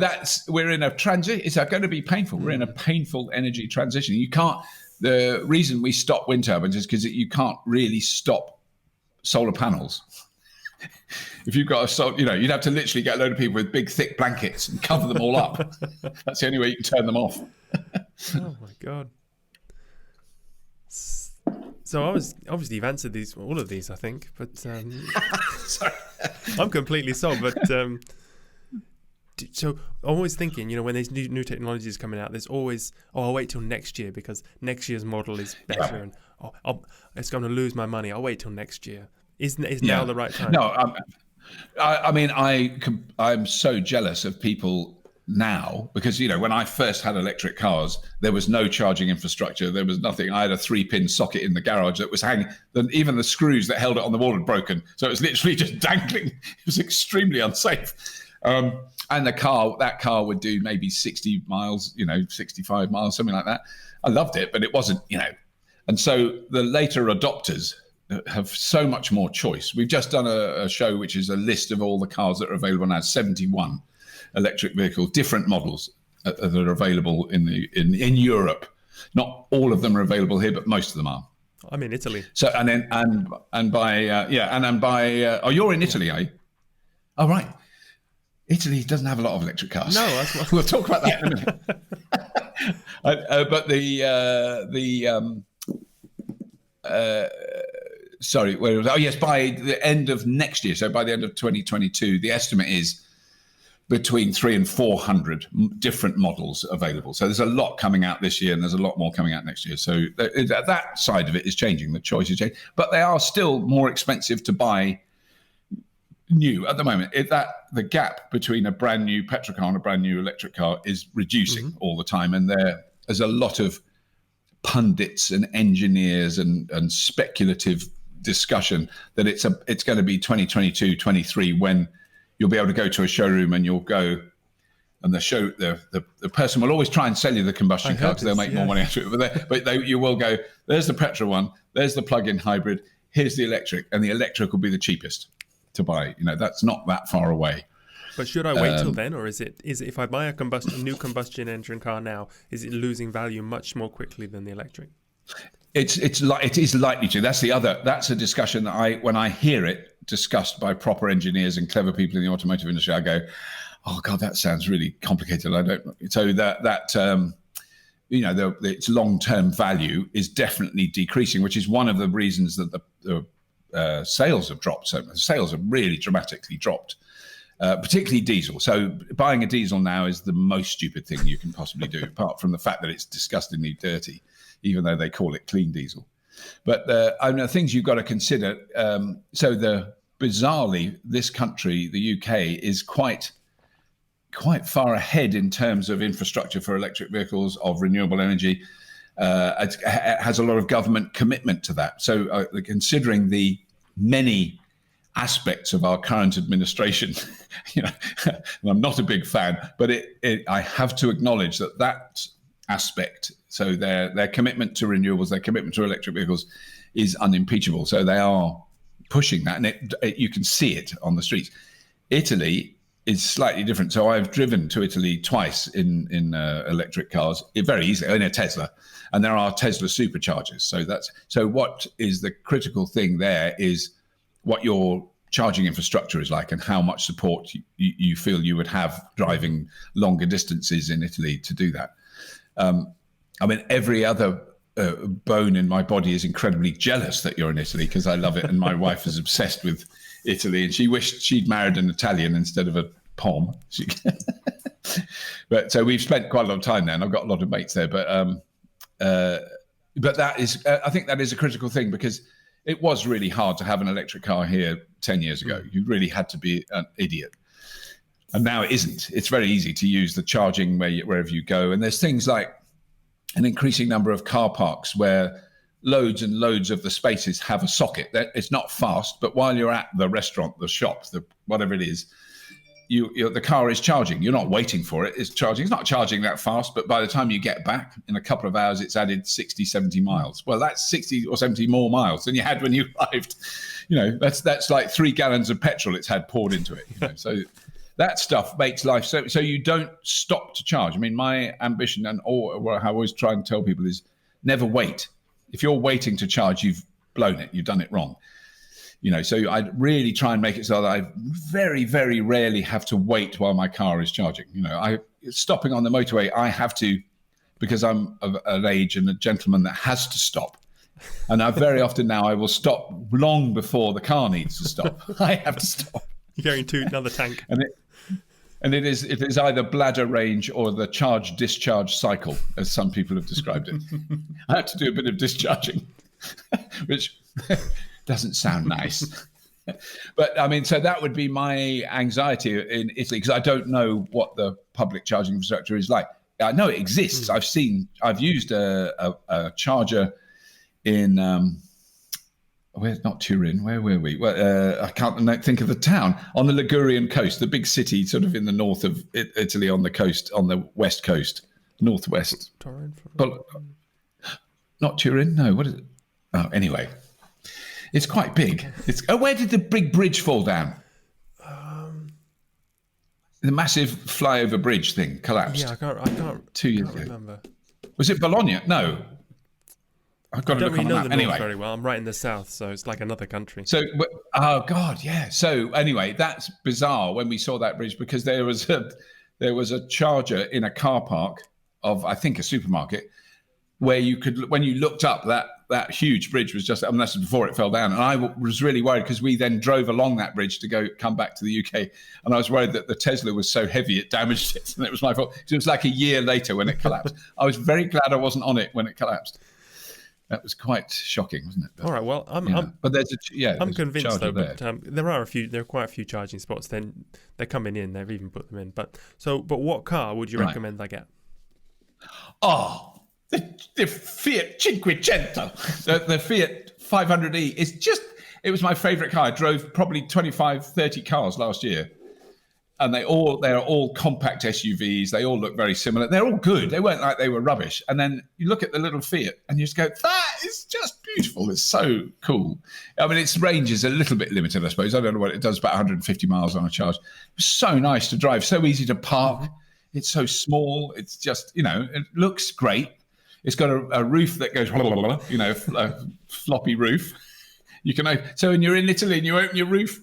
we're in a transition. It's going to be painful. We're in a painful energy transition. You can't. The reason we stop wind turbines is because you can't really stop solar panels. If you've got you'd have to literally get a load of people with big, thick blankets and cover them all up. That's the only way you can turn them off. Oh my God. So obviously you've answered all of these, I think, but Sorry. I'm completely sold. But so I'm always thinking, when there's new technologies coming out, there's always, I'll wait till next year because next year's model is better, and it's going to lose my money. I'll wait till next year. Is now the right time? No, I'm so jealous of people now because when I first had electric cars, there was no charging infrastructure. There was nothing. I had a 3-pin socket in the garage that was hanging. Even the screws that held it on the wall had broken, so it was literally just dangling. It was extremely unsafe. And that car would do maybe 60 miles, 65 miles, something like that. I loved it, but it wasn't, And so the later adopters have so much more choice. We've just done a show which is a list of all the cars that are available now, 71 electric vehicles, different models that are available in Europe. Not all of them are available here, but most of them are. I'm in Italy. So you're in Italy, are you? Oh, right. Italy doesn't have a lot of electric cars. No, that's what... We'll talk about that in a minute. But sorry, where was I? Oh, yes, by the end of next year, so by the end of 2022, the estimate is between 300 and 400 different models available. So there's a lot coming out this year, and there's a lot more coming out next year. So that side of it is changing. The choice is changing, but they are still more expensive to buy new at the moment. The gap between a brand new petrol car and a brand new electric car is reducing all the time, and there's a lot of pundits and engineers and speculative discussion that it's going to be 2022, 23 when you'll be able to go to a showroom and you'll go, and the person will always try and sell you the combustion car because they'll make more money out of it. But you will go, there's the petrol one, there's the plug-in hybrid, here's the electric, and the electric will be the cheapest to buy. That's not that far away. But should I wait till then, or is it if I buy a new combustion engine car now, is it losing value much more quickly than the electric? It is likely to. That's a discussion that when I hear it discussed by proper engineers and clever people in the automotive industry, I go, oh God, that sounds really complicated. I don't. So its long-term value is definitely decreasing, which is one of the reasons that the sales have dropped. So sales have really dramatically dropped. Particularly diesel. So buying a diesel now is the most stupid thing you can possibly do, apart from the fact that it's disgustingly dirty, even though they call it clean diesel. But the things you've got to consider. Bizarrely, this country, the UK, is quite far ahead in terms of infrastructure for electric vehicles, of renewable energy. It has a lot of government commitment to that. So considering the many aspects of our current administration, and I'm not a big fan, but I have to acknowledge that aspect. So their commitment to renewables, their commitment to electric vehicles, is unimpeachable. So they are pushing that, and you can see it on the streets. Italy is slightly different. So I've driven to Italy twice in electric cars, very easily in a Tesla, and there are Tesla superchargers. So what is the critical thing there is what your charging infrastructure is like and how much support you feel you would have driving longer distances in Italy to do that. Every other bone in my body is incredibly jealous that you're in Italy because I love it, and my wife is obsessed with Italy, and she wished she'd married an Italian instead of a Pom. But so we've spent quite a lot of time there, and I've got a lot of mates there. But that is, I think that is a critical thing because it was really hard to have an electric car here 10 years ago. You really had to be an idiot. And now it isn't. It's very easy to use the charging wherever you go. And there's things like an increasing number of car parks where loads and loads of the spaces have a socket. It's not fast, but while you're at the restaurant, the shop, whatever it is, the car is charging. You're not waiting for it. It's charging. It's not charging that fast, but by the time you get back in a couple of hours, it's added 60, 70 miles. Well, that's 60 or 70 more miles than you had when you arrived. that's like 3 gallons of petrol it's had poured into it. So that stuff makes life so you don't stop to charge. I mean, my ambition or what I always try and tell people is never wait. If you're waiting to charge, you've blown it. You've done it wrong. So I really try and make it so that I very, very rarely have to wait while my car is charging. Stopping on the motorway, I have to, because I'm of an age and a gentleman that has to stop. And very often now I will stop long before the car needs to stop. I have to stop. You're going to another tank. And it is either bladder range or the charge-discharge cycle, as some people have described it. I have to do a bit of discharging, which doesn't sound nice. But I mean, so that would be my anxiety in Italy, because I don't know what the public charging infrastructure is like. I know it exists. I've used a charger in not Turin. Where were we? Well, I can't think of the town on the Ligurian coast, the big city, sort of in the north of Italy, on the coast, on the west coast, northwest. But not Turin. No, what is it? Oh, anyway, it's quite big. Where did the big bridge fall down? The massive flyover bridge thing collapsed. Yeah, I can't. 2 years ago. Remember. Was it Bologna? No. I've got to look on the map. I don't really know the north very well. I'm right in the south, so it's like another country. So, oh God, yeah. So anyway, that's bizarre when we saw that bridge, because there was a charger in a car park of, I think, a supermarket, where you could, when you looked up, that huge bridge was just, unless before it fell down. And I was really worried, because we then drove along that bridge to come back to the UK. And I was worried that the Tesla was so heavy it damaged it. And it was my fault. So it was like a year later when it collapsed. I was very glad I wasn't on it when it collapsed. That was quite shocking, wasn't it? But, all right. Well, I'm convinced though. But there are quite a few charging spots. Then they're coming in. They've even put them in. But what car would you recommend I get? Oh, the Fiat Cinquecento, the Fiat 500e is it was my favourite car. I drove probably 25, 30 cars last year. And they're all compact SUVs. They all look very similar. They're all good. They weren't like they were rubbish. And then you look at the little Fiat and you just go, that is just beautiful. It's so cool. I mean, its range is a little bit limited, I suppose. I don't know what it does, about 150 miles on a charge. It's so nice to drive, so easy to park. It's so small. It's just, it looks great. It's got a roof that goes, a floppy roof. So when you're in Italy and you open your roof,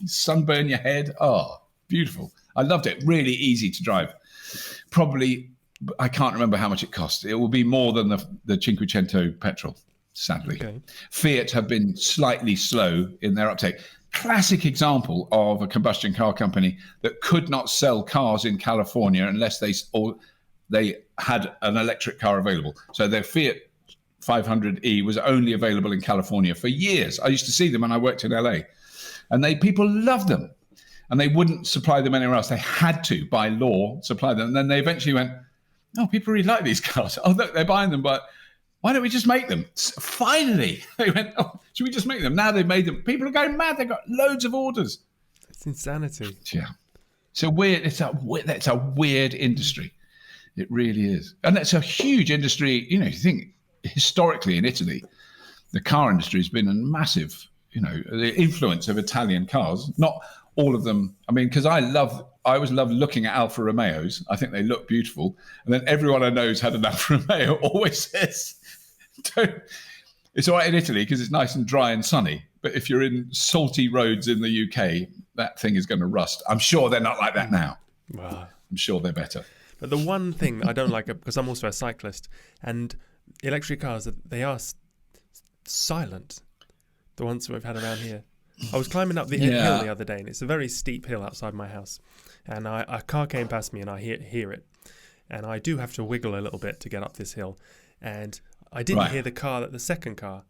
sunburn your head. Oh, beautiful. I loved it. Really easy to drive. Probably, I can't remember how much it cost. It will be more than the Cinquecento petrol, sadly. Okay. Fiat have been slightly slow in their uptake. Classic example of a combustion car company that could not sell cars in California unless they had an electric car available. So their Fiat 500e was only available in California for years. I used to see them when I worked in LA, and people loved them. And they wouldn't supply them anywhere else. They had to, by law, supply them. And then they eventually went, oh, people really like these cars. Oh, look, they're buying them, but why don't we just make them? Finally, they went, oh, should we just make them? Now they've made them. People are going mad. They've got loads of orders. It's insanity. Yeah. It's a weird industry. It really is. And it's a huge industry. You think historically in Italy, the car industry has been a massive, the influence of Italian cars, not all of them. I mean, because I always love looking at Alfa Romeos. I think they look beautiful. And then everyone I know who's had an Alfa Romeo always says, it's all right in Italy because it's nice and dry and sunny. But if you're in salty roads in the UK, that thing is going to rust. I'm sure they're not like that now. Wow. I'm sure they're better. But the one thing I don't like, because I'm also a cyclist, and electric cars, they are silent. The ones that we've had around here. I was climbing up the hill the other day, and it's a very steep hill outside my house. And a car came past me, and I hear it. And I do have to wiggle a little bit to get up this hill. And I didn't hear the second car,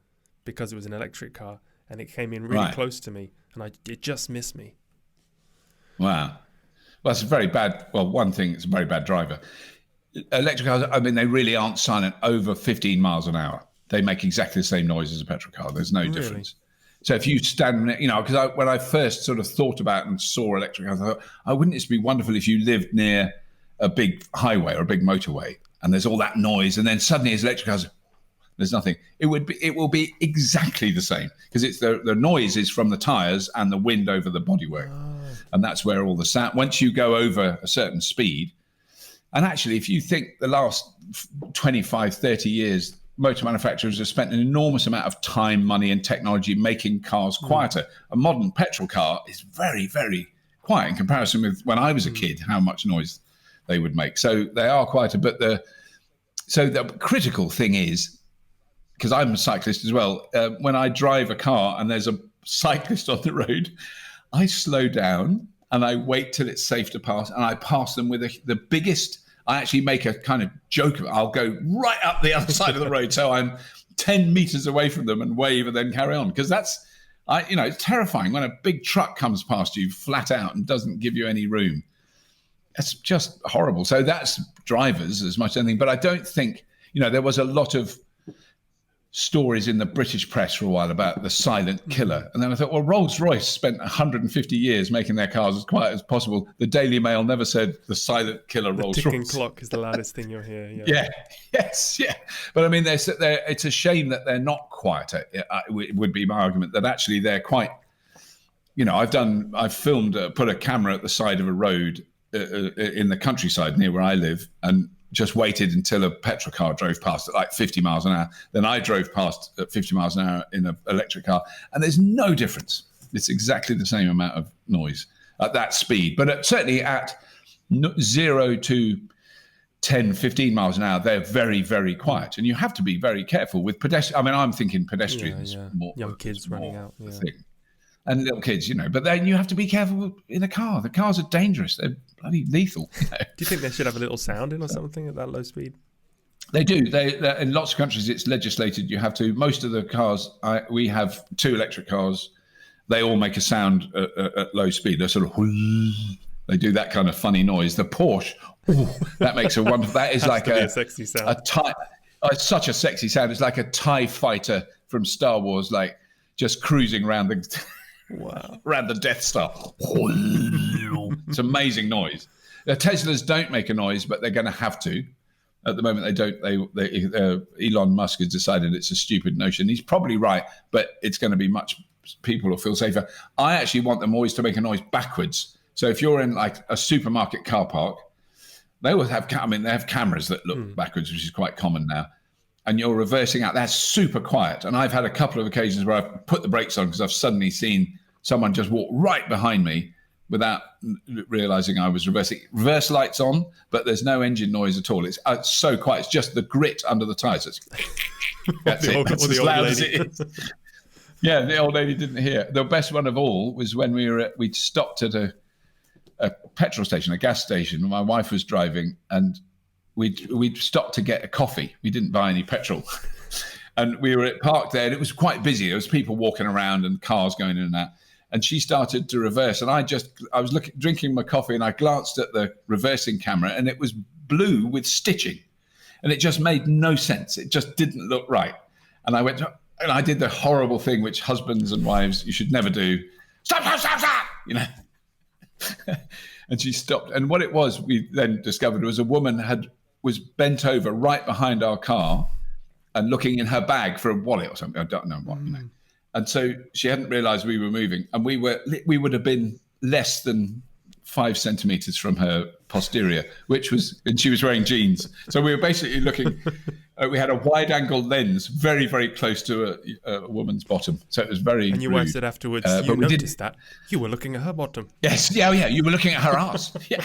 because it was an electric car, and it came in really close to me, and it just missed me. Wow. Well, it's a very bad. Well, one thing, it's a very bad driver. Electric cars, I mean, they really aren't silent over 15 miles an hour. They make exactly the same noise as a petrol car. There's no difference. So if you stand, because when I first sort of thought about and saw electric cars, I thought, wouldn't it be wonderful if you lived near a big highway or a big motorway and there's all that noise, and then suddenly as electric cars, There's nothing. It will be exactly the same because it's the noise is from the tires and the wind over the bodywork, and that's where all the sound. Once you go over a certain speed, and actually, if you think the last 25, 30 years, motor manufacturers have spent an enormous amount of time, money, and technology making cars quieter. A modern petrol car is very, very quiet in comparison with when I was a kid, how much noise they would make. So they are quieter. But the critical thing is, because I'm a cyclist as well, when I drive a car and there's a cyclist on the road, I slow down and I wait till it's safe to pass, and I pass them with the biggest. I actually make a kind of joke of it. I'll go right up the other side of the road, so I'm 10 meters away from them and wave and then carry on, because it's terrifying when a big truck comes past you flat out and doesn't give you any room. It's just horrible. So that's drivers as much as anything. But I don't think, there was a lot of stories in the British press for a while about the silent killer. And then I thought, well, Rolls-Royce spent 150 years making their cars as quiet as possible. The Daily Mail never said the silent killer Rolls-Royce. The ticking clock is the loudest thing you'll hear. Yeah. Yes. But I mean, it's a shame that they're not quieter. It would be my argument that actually they're quite, I've filmed, put a camera at the side of a road in the countryside near where I live, and just waited until a petrol car drove past at like 50 miles an hour. Then I drove past at 50 miles an hour in an electric car, and there's no difference. It's exactly the same amount of noise at that speed. But certainly at 0 to 10, 15 miles an hour, they're very, very quiet. And you have to be very careful with pedestrians. I mean, I'm thinking pedestrians more. Young kids running out. Thing. And little kids, but then you have to be careful in a car. The cars are dangerous. They're bloody lethal. Do you think they should have a little sound in or something at that low speed? They do. In lots of countries, it's legislated. You have to. Most of the cars, we have 2 electric cars. They all make a sound at low speed. They're sort of, they do that kind of funny noise. The Porsche, that makes a wonderful. That is like a sexy sound. It's such a sexy sound. It's like a TIE fighter from Star Wars, like just cruising around the. Wow. Around the Death Star. It's amazing noise. The Teslas don't make a noise, but they're going to have to. At the moment, they don't. Elon Musk has decided it's a stupid notion. He's probably right, but it's going to be people will feel safer. I actually want them always to make a noise backwards. So if you're in like a supermarket car park, they always have, they have cameras that look backwards, which is quite common now. And you're reversing out, that's super quiet. And I've had a couple of occasions where I've put the brakes on because I've suddenly seen someone just walk right behind me without realizing I was reversing. Reverse lights on, but there's no engine noise at all. It's so quiet. It's just the grit under the tires. That's it. That's as loud as it is. Yeah, the old lady didn't hear. The best one of all was when we stopped at a petrol station, a gas station. My wife was driving, and we'd stopped to get a coffee. We didn't buy any petrol. And we were parked there, and it was quite busy. There was people walking around and cars going in and out. And she started to reverse. And I was drinking my coffee, and I glanced at the reversing camera, and it was blue with stitching. And it just made no sense. It just didn't look right. And I went, and I did the horrible thing, which husbands and wives, you should never do. Stop, stop, stop, stop, And she stopped. And what it was, we then discovered, was a woman was bent over right behind our car and looking in her bag for a wallet or something. I don't know what, And so she hadn't realized we were moving, and we would have been less than 5 centimeters from her posterior, and she was wearing jeans. So we were basically looking, we had a wide angle lens very, very close to a woman's bottom. So it was very And your wife said afterwards, you noticed that you were looking at her bottom. Yes. Yeah. You were looking at her ass. Yeah.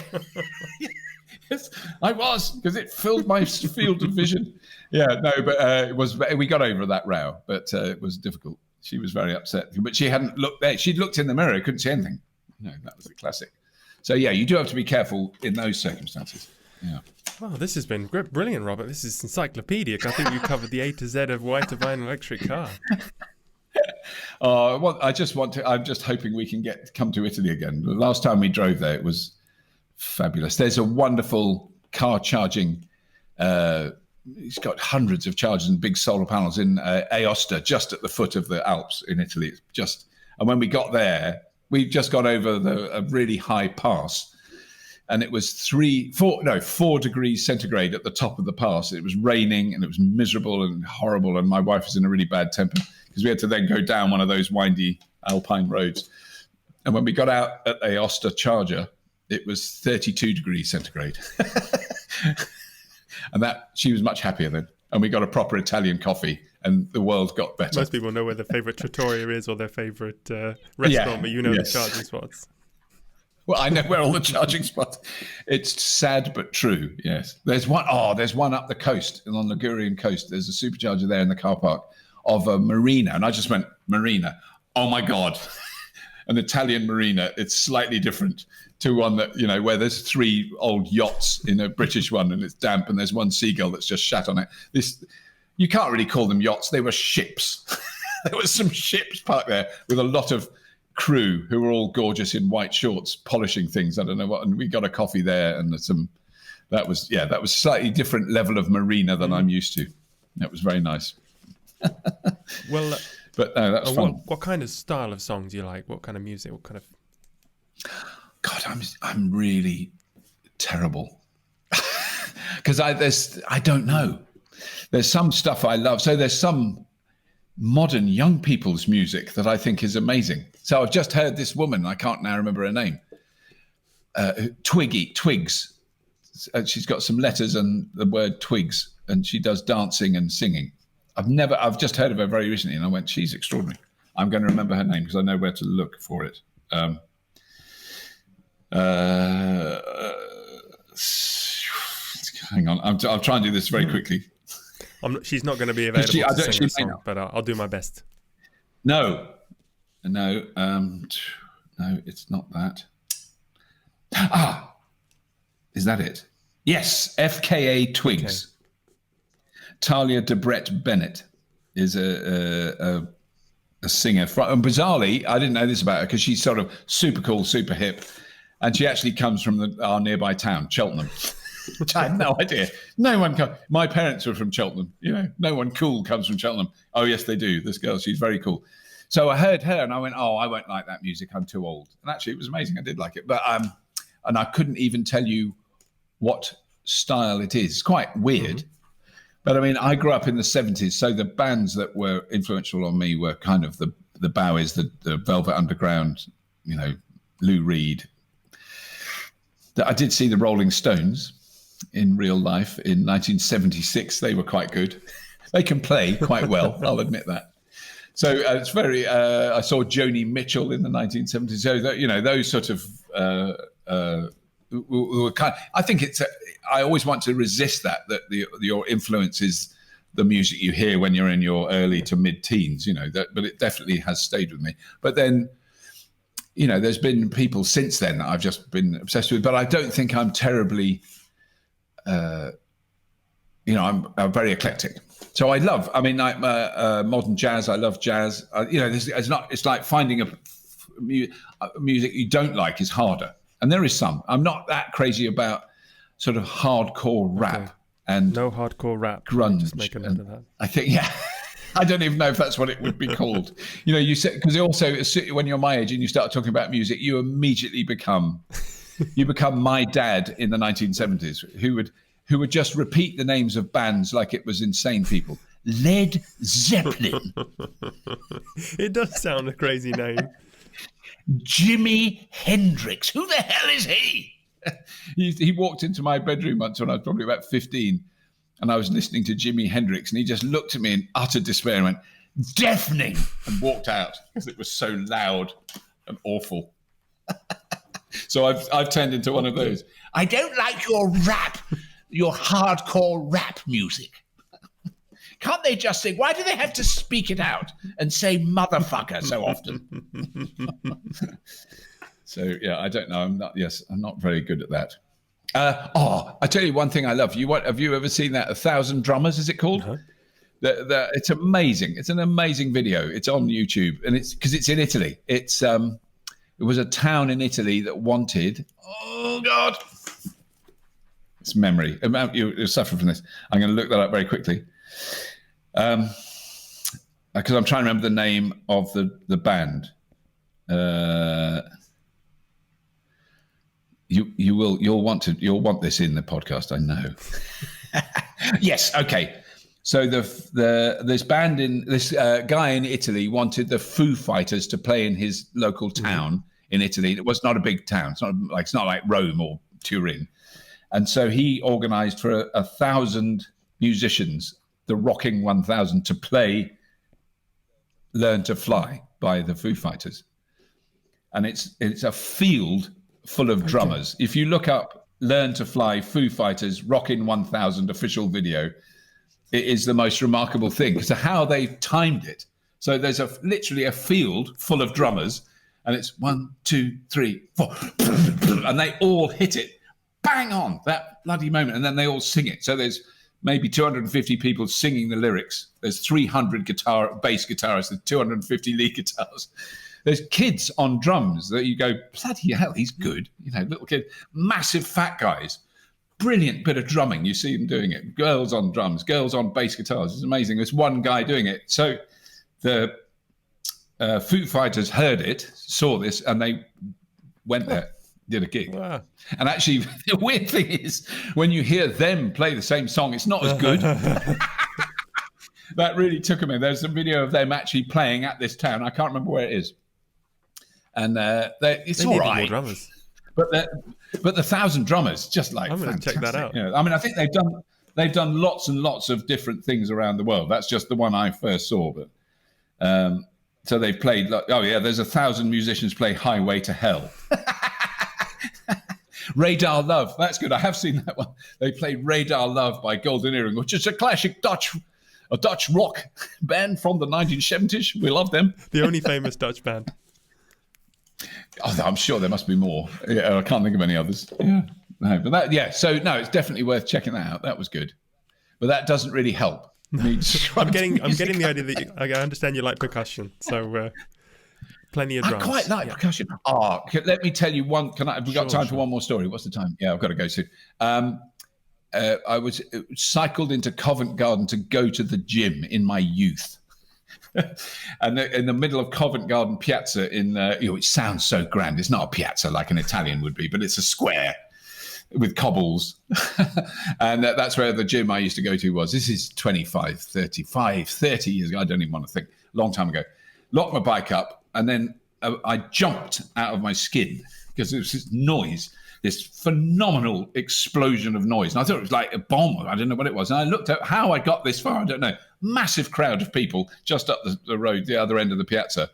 Yes, I was, because it filled my field of vision. Yeah, no, but we got over that row, but it was difficult. She was very upset, but she hadn't looked there. She'd looked in the mirror, couldn't see anything. No, that was a classic. So yeah, you do have to be careful in those circumstances. Yeah. Wow, this has been brilliant, Robert. This is encyclopedic. I think you covered the A to Z of why to buy an electric car. Well, I'm just hoping we can come to Italy again. The last time we drove there, it was fabulous. There's a wonderful car charging. It's got hundreds of chargers and big solar panels in Aosta, just at the foot of the Alps in Italy. And when we got there, we just got over a really high pass. and it was 4 degrees centigrade at the top of the pass. It was raining and it was miserable and horrible. And my wife was in a really bad temper because we had to then go down one of those windy alpine roads. And when we got out at Aosta Charger, it was 32 degrees centigrade. And she was much happier then. And we got a proper Italian coffee and the world got better. Most people know where their favourite trattoria is or their favourite restaurant, but you know the charging spots. Well, I know where all the charging spots. It's sad but true. Yes, there's one up the coast on the Ligurian coast. There's a supercharger there in the car park of a marina, and I just went marina. Oh my god, an Italian marina. It's slightly different to one that where there's 3 old yachts in a British one, and it's damp, and there's one seagull that's just shat on it. You can't really call them yachts. They were ships. There was some ships parked there with a lot of crew who were all gorgeous in white shorts polishing things. I don't know what, and we got a coffee there, and that was slightly different level of marina than I'm used to. That was very nice. Well, but no, that was fun. What kind of style of songs do you like? What kind of music? What kind of? God, I'm really terrible because I don't know. There's some stuff I love. So there's some modern young people's music that I think is amazing. So I've just heard this woman, I can't now remember her name, Twigs. She's got some letters and the word Twigs, and she does dancing and singing. I've just heard of her very recently, and I went, she's extraordinary. I'm going to remember her name because I know where to look for it. Hang on, I'll try and do this very quickly. She's not going to be available to sing a song, but I'll do my best. No, it's not that. Is that it? Yes, FKA Twigs. Okay. Talia Debrett Bennett is a singer. And bizarrely, I didn't know this about her because she's sort of super cool, super hip. And she actually comes from our nearby town, Cheltenham. Which I had no idea. No one my parents were from Cheltenham. No one cool comes from Cheltenham. Oh, yes, they do. This girl, she's very cool. So I heard her and I went, I won't like that music. I'm too old. And actually, it was amazing. I did like it. But and I couldn't even tell you what style it is. It's quite weird. Mm-hmm. But I mean, I grew up in the 70s. So the bands that were influential on me were kind of the Bowies, the Velvet Underground, Lou Reed. I did see the Rolling Stones in real life in 1976. They were quite good. They can play quite well, I'll admit that. So it's very. I saw Joni Mitchell in the 1970s. So those sort of were kind. I think it's. I always want to resist that your influence is the music you hear when you're in your early to mid-teens. But it definitely has stayed with me. But then. There's been people since then that I've just been obsessed with, but I don't think I'm terribly, I'm very eclectic. So I love, modern jazz. I love jazz. It's like finding a music you don't like is harder. And there is some. I'm not that crazy about sort of hardcore rap and no hardcore rap. Grunge. Just make a note of that. I think, yeah. I don't even know if that's what it would be called. You said, because also when you're my age and you start talking about music, you immediately become my dad in the 1970s, who would just repeat the names of bands like it was insane people. Led Zeppelin. It does sound a crazy name. Jimi Hendrix. Who the hell is he? He walked into my bedroom once when I was probably about 15. And I was listening to Jimi Hendrix, and he just looked at me in utter despair and went, deafening, and walked out because it was so loud and awful. So I've turned into one of those. I don't like your rap, your hardcore rap music. Can't they just sing? Why do they have to speak it out and say motherfucker so often? So, yeah, I don't know. I'm not very good at that. I tell you one thing I love. Have you ever seen that 1,000 Drummers, is it called? Uh-huh. It's amazing. It's an amazing video. It's on YouTube, and it's because it's in Italy. It was a town in Italy that wanted. Oh God, it's memory. You'll suffer from this. I'm going to look that up very quickly, because I'm trying to remember the name of the band. you'll want this in the podcast, I know. Yes, okay. So this guy in Italy wanted the Foo Fighters to play in his local town in Italy. It was not a big town. It's not like Rome or Turin. And so he organised for 1,000 musicians, the Rocking 1000, to play "Learn to Fly" by the Foo Fighters. And it's a field full of drummers. If you look up "Learn to Fly" Foo Fighters Rocking 1000 official video, it is the most remarkable thing because of how they've timed it. So there's literally a field full of drummers, and it's 1, 2, 3, 4, and they all hit it bang on that bloody moment, and then they all sing it. So there's maybe 250 people singing the lyrics. There's 300 bass guitarists, there's 250 lead guitars. There's kids on drums that you go, bloody hell, he's good. Little kid, massive fat guys. Brilliant bit of drumming. You see them doing it. Girls on drums, girls on bass guitars. It's amazing. There's one guy doing it. So the Foo Fighters heard it, saw this, and they went there, did a gig. Wow. And actually, the weird thing is, when you hear them play the same song, it's not as good. That really took them in. There's a video of them actually playing at this town. I can't remember where it is. And it's all right. More drummers. But the 1,000 drummers, just like, I'm going to check that out. I think they've done lots and lots of different things around the world. That's just the one I first saw. But so they've played. There's 1,000 musicians play "Highway to Hell." "Radar Love," that's good. I have seen that one. They played "Radar Love" by Golden Earring, which is a classic Dutch rock band from the 1970s. We love them. The only famous Dutch band. Oh, I'm sure there must be more. Yeah, I can't think of any others. Yeah, no, but that. Yeah, so no, it's definitely worth checking that out. That was good, but that doesn't really help. I'm getting the idea that I understand you like percussion, so plenty of drums. I quite like percussion. Let me tell you one. Have we got time for one more story? What's the time? Yeah, I've got to go soon. I was cycled into Covent Garden to go to the gym in my youth. And in the middle of Covent Garden Piazza it sounds so grand. It's not a piazza like an Italian would be, but it's a square with cobbles. And that's where the gym I used to go to was. This is 30 years ago. I don't even want to think. Long time ago. Locked my bike up, and then I jumped out of my skin because there was this noise, this phenomenal explosion of noise. And I thought it was like a bomb. I didn't know what it was. And I looked at how I got this far. I don't know. Massive crowd of people just up the road, the other end of the piazza.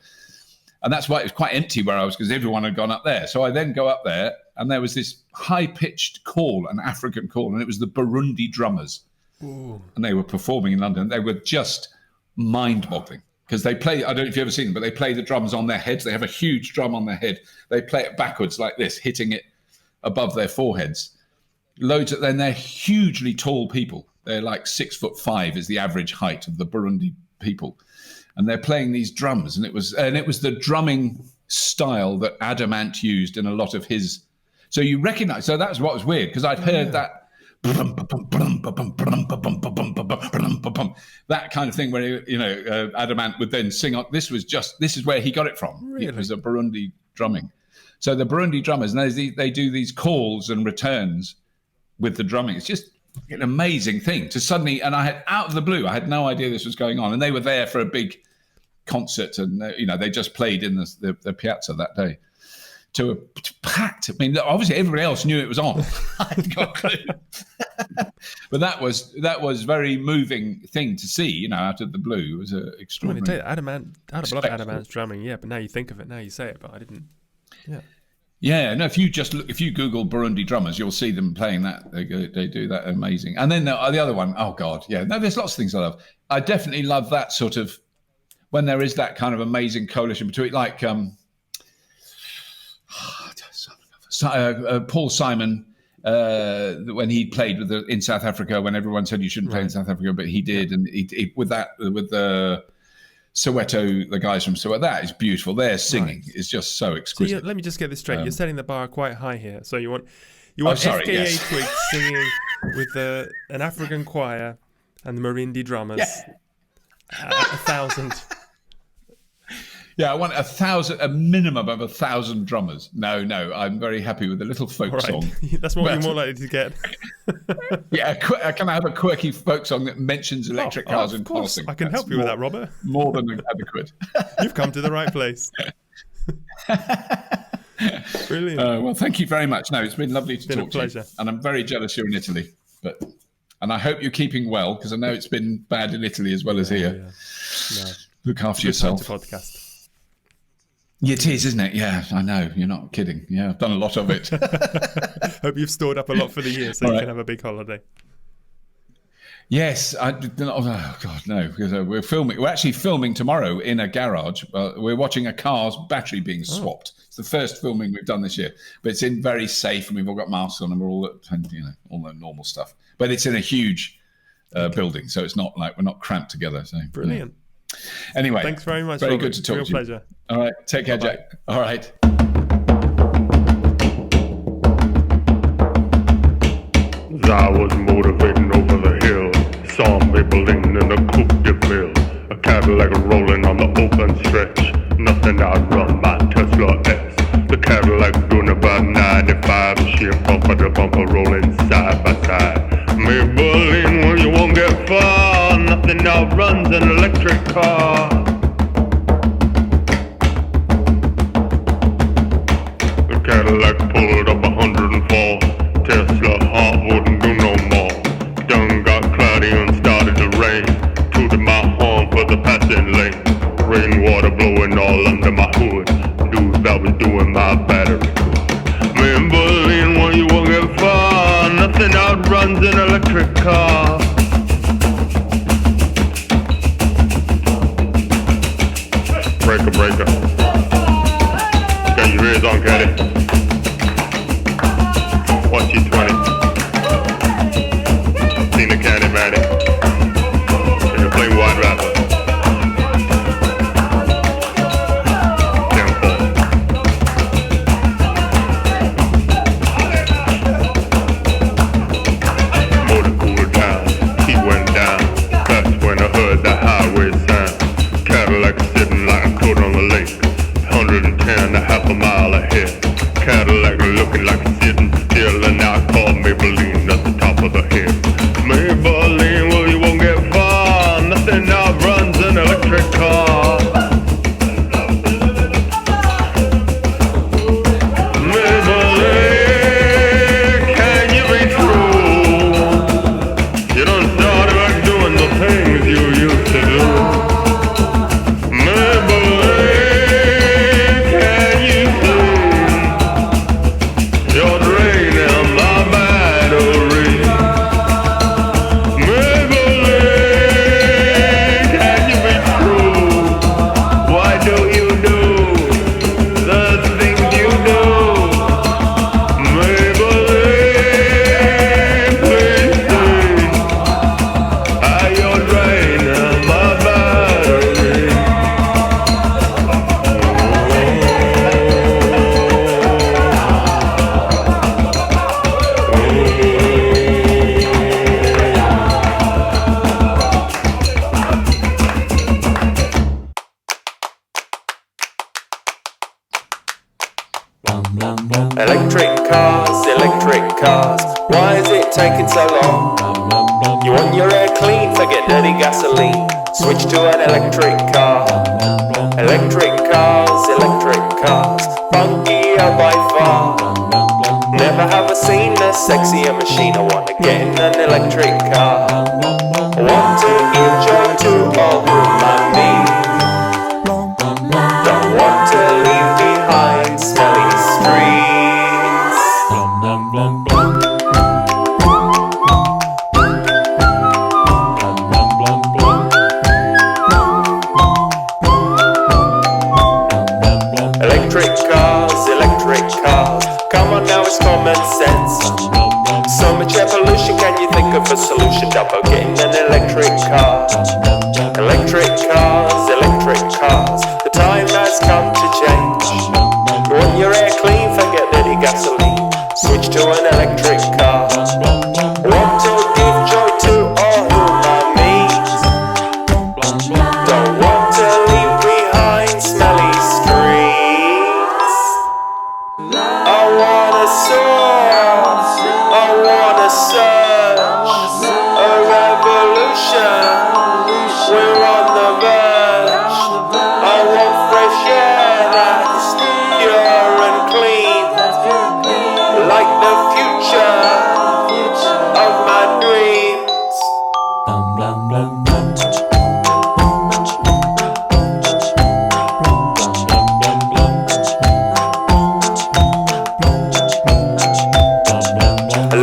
And that's why it was quite empty where I was, because everyone had gone up there. So I then go up there, and there was this high-pitched call, an African call, and it was the Burundi drummers. Ooh. And they were performing in London. They were just mind-boggling. Because they play, I don't know if you've ever seen them, but they play the drums on their heads. They have a huge drum on their head. They play it backwards like this, hitting it above their foreheads. Then they're hugely tall people. They're like 6'5" is the average height of the Burundi people. And they're playing these drums. And it was the drumming style that Adamant used in a lot of his. So you recognize, so that's what was weird, because I'd heard that. That kind of thing where Adamant would then sing on. This is where he got it from. Really? It was a Burundi drumming. So the Burundi drummers, and they do these calls and returns with the drumming. It's just an amazing thing to suddenly, and I had out of the blue, I had no idea this was going on, and they were there for a big concert, and they just played in the piazza that day. To packed. I mean, obviously everybody else knew it was on. I hadn't got a clue. But that was very moving thing to see, out of the blue. It was extraordinary. I'd love Adamant's drumming, yeah. But now you think of it, now you say it, but I didn't. Yeah. Yeah. No. If you Google Burundi drummers, you'll see them playing that. They do that amazing. And then the other one, oh God, yeah. No, there's lots of things I love. I definitely love that sort of when there is that kind of amazing coalition between, like. Paul Simon, when he played in South Africa, when everyone said you shouldn't play in South Africa, but he did, and he with the Soweto, the guys from Soweto, that is beautiful. Their singing is just so exquisite. So let me just get this straight. You're setting the bar quite high here. So you want FKA Twigs singing with an African choir and the Marindi drummers. 1,000. Yeah, I want a minimum of 1,000 drummers. No, I'm very happy with a little folk song. That's what you're more likely to get. Yeah, can I have a quirky folk song that mentions electric cars in passing? I can help you with that, Robert. More than adequate. You've come to the right place. Brilliant. Well, thank you very much. No, it's been lovely to talk to you. And I'm very jealous you're in Italy. And I hope you're keeping well, because I know it's been bad in Italy as well as here. Yeah. No. Look after yourself. Podcast. It is, isn't it? Yeah, I know. You're not kidding. Yeah, I've done a lot of it. Hope you've stored up a lot for the year so you can have a big holiday. Yes, oh God, no, because we're filming. We're actually filming tomorrow in a garage. We're watching a car's battery being swapped. It's the first filming we've done this year, but it's in very safe, and we've all got masks on, and we're all all the normal stuff. But it's in a huge building, so it's not like we're not cramped together. So brilliant. Anyway, thanks very much. Very Robert. good to talk to you. Pleasure. All right, take care, Bye-bye. Jack. All right. I was motivating over the hill, saw Maybelline in a coupe de ville, a Cadillac rolling on the open stretch, nothing outrun my Tesla S. The Cadillac doing about 95, she a bumper to bumper rolling side by side. Maybelline, well you won't get far, nothing outruns an electric car. The Cadillac pulled up 104, Tesla heart wouldn't do no more. Done got cloudy and started to rain, tooted my horn for the passing lane. Rainwater blowing all under my hood, dudes that was doing my battery good. Maybelline, well you won't get far, nothing outruns an electric car. Breaker. Got your ears on, Caddy. Watch your 20. Seen the Caddy, Matty. Can you play wide rapper? 10-4. Motor cooled down, he went down. That's when I heard the highway sound. Cadillac sitting like a coat on the lake. 110, a half a mile ahead. Cadillac looking like it's sitting still, and now I call Maybelline at the top of the head. Maybelline, well you won't get far, nothing outruns an electric car. Maybelline, can you be true? You done started back doing the things you used to do. Electric cars, why is it taking so long? You want your air clean, forget dirty gasoline, switch to an electric car. Electric cars, funkier by far. Never have I seen a sexier machine, I wanna get in an electric car. I want to give joy to all whom I meet, don't want to leave behind smelly streets. Electric cars, come on now, it's common sense. So much air pollution, can you think of a solution? Double getting an electric car. Electric cars, the time has come to change. You want your air clean, forget dirty gasoline, switch to an electric car. Want to give joy to all whom I meet, don't want to leave behind smelly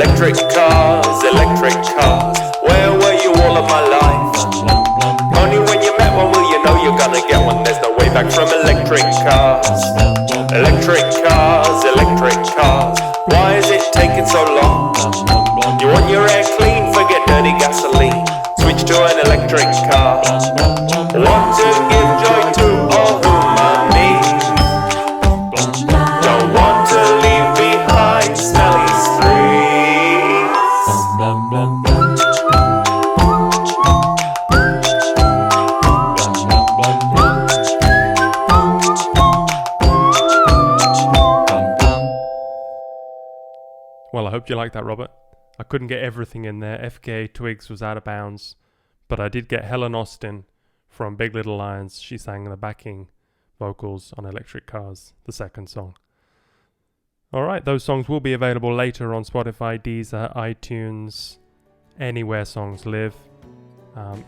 Electric cars, where were you all of my life? Only when you met one will you know you're gonna get one. There's no way back from electric cars. Electric cars, why is it taking so long? You want your air clean, forget dirty gasoline. Switch to an electric car. Want to give joy to all whom I meet. Don't want to leave behind smelly Well, I hope you liked that, Robert. I couldn't get everything in there. FKA Twigs was out of bounds, but I did get Helen Austin from Big Little Lions. She sang the backing vocals on Electric Cars, the second song. Alright, those songs will be available later on Spotify, Deezer, iTunes, anywhere songs live.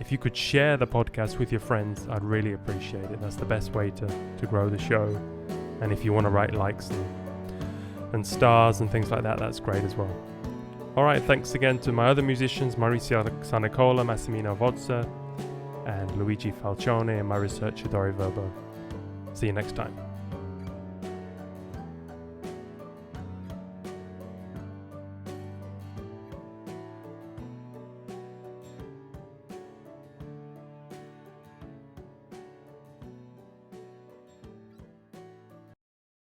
If you could share the podcast with your friends, I'd really appreciate it. That's the best way to grow the show. And if you want to write likes and stars and things like that, that's great as well. Alright, thanks again to my other musicians, Mauricio Sanicola, Massimino Vodza, and Luigi Falcione, and my researcher Dori Verbo. See you next time.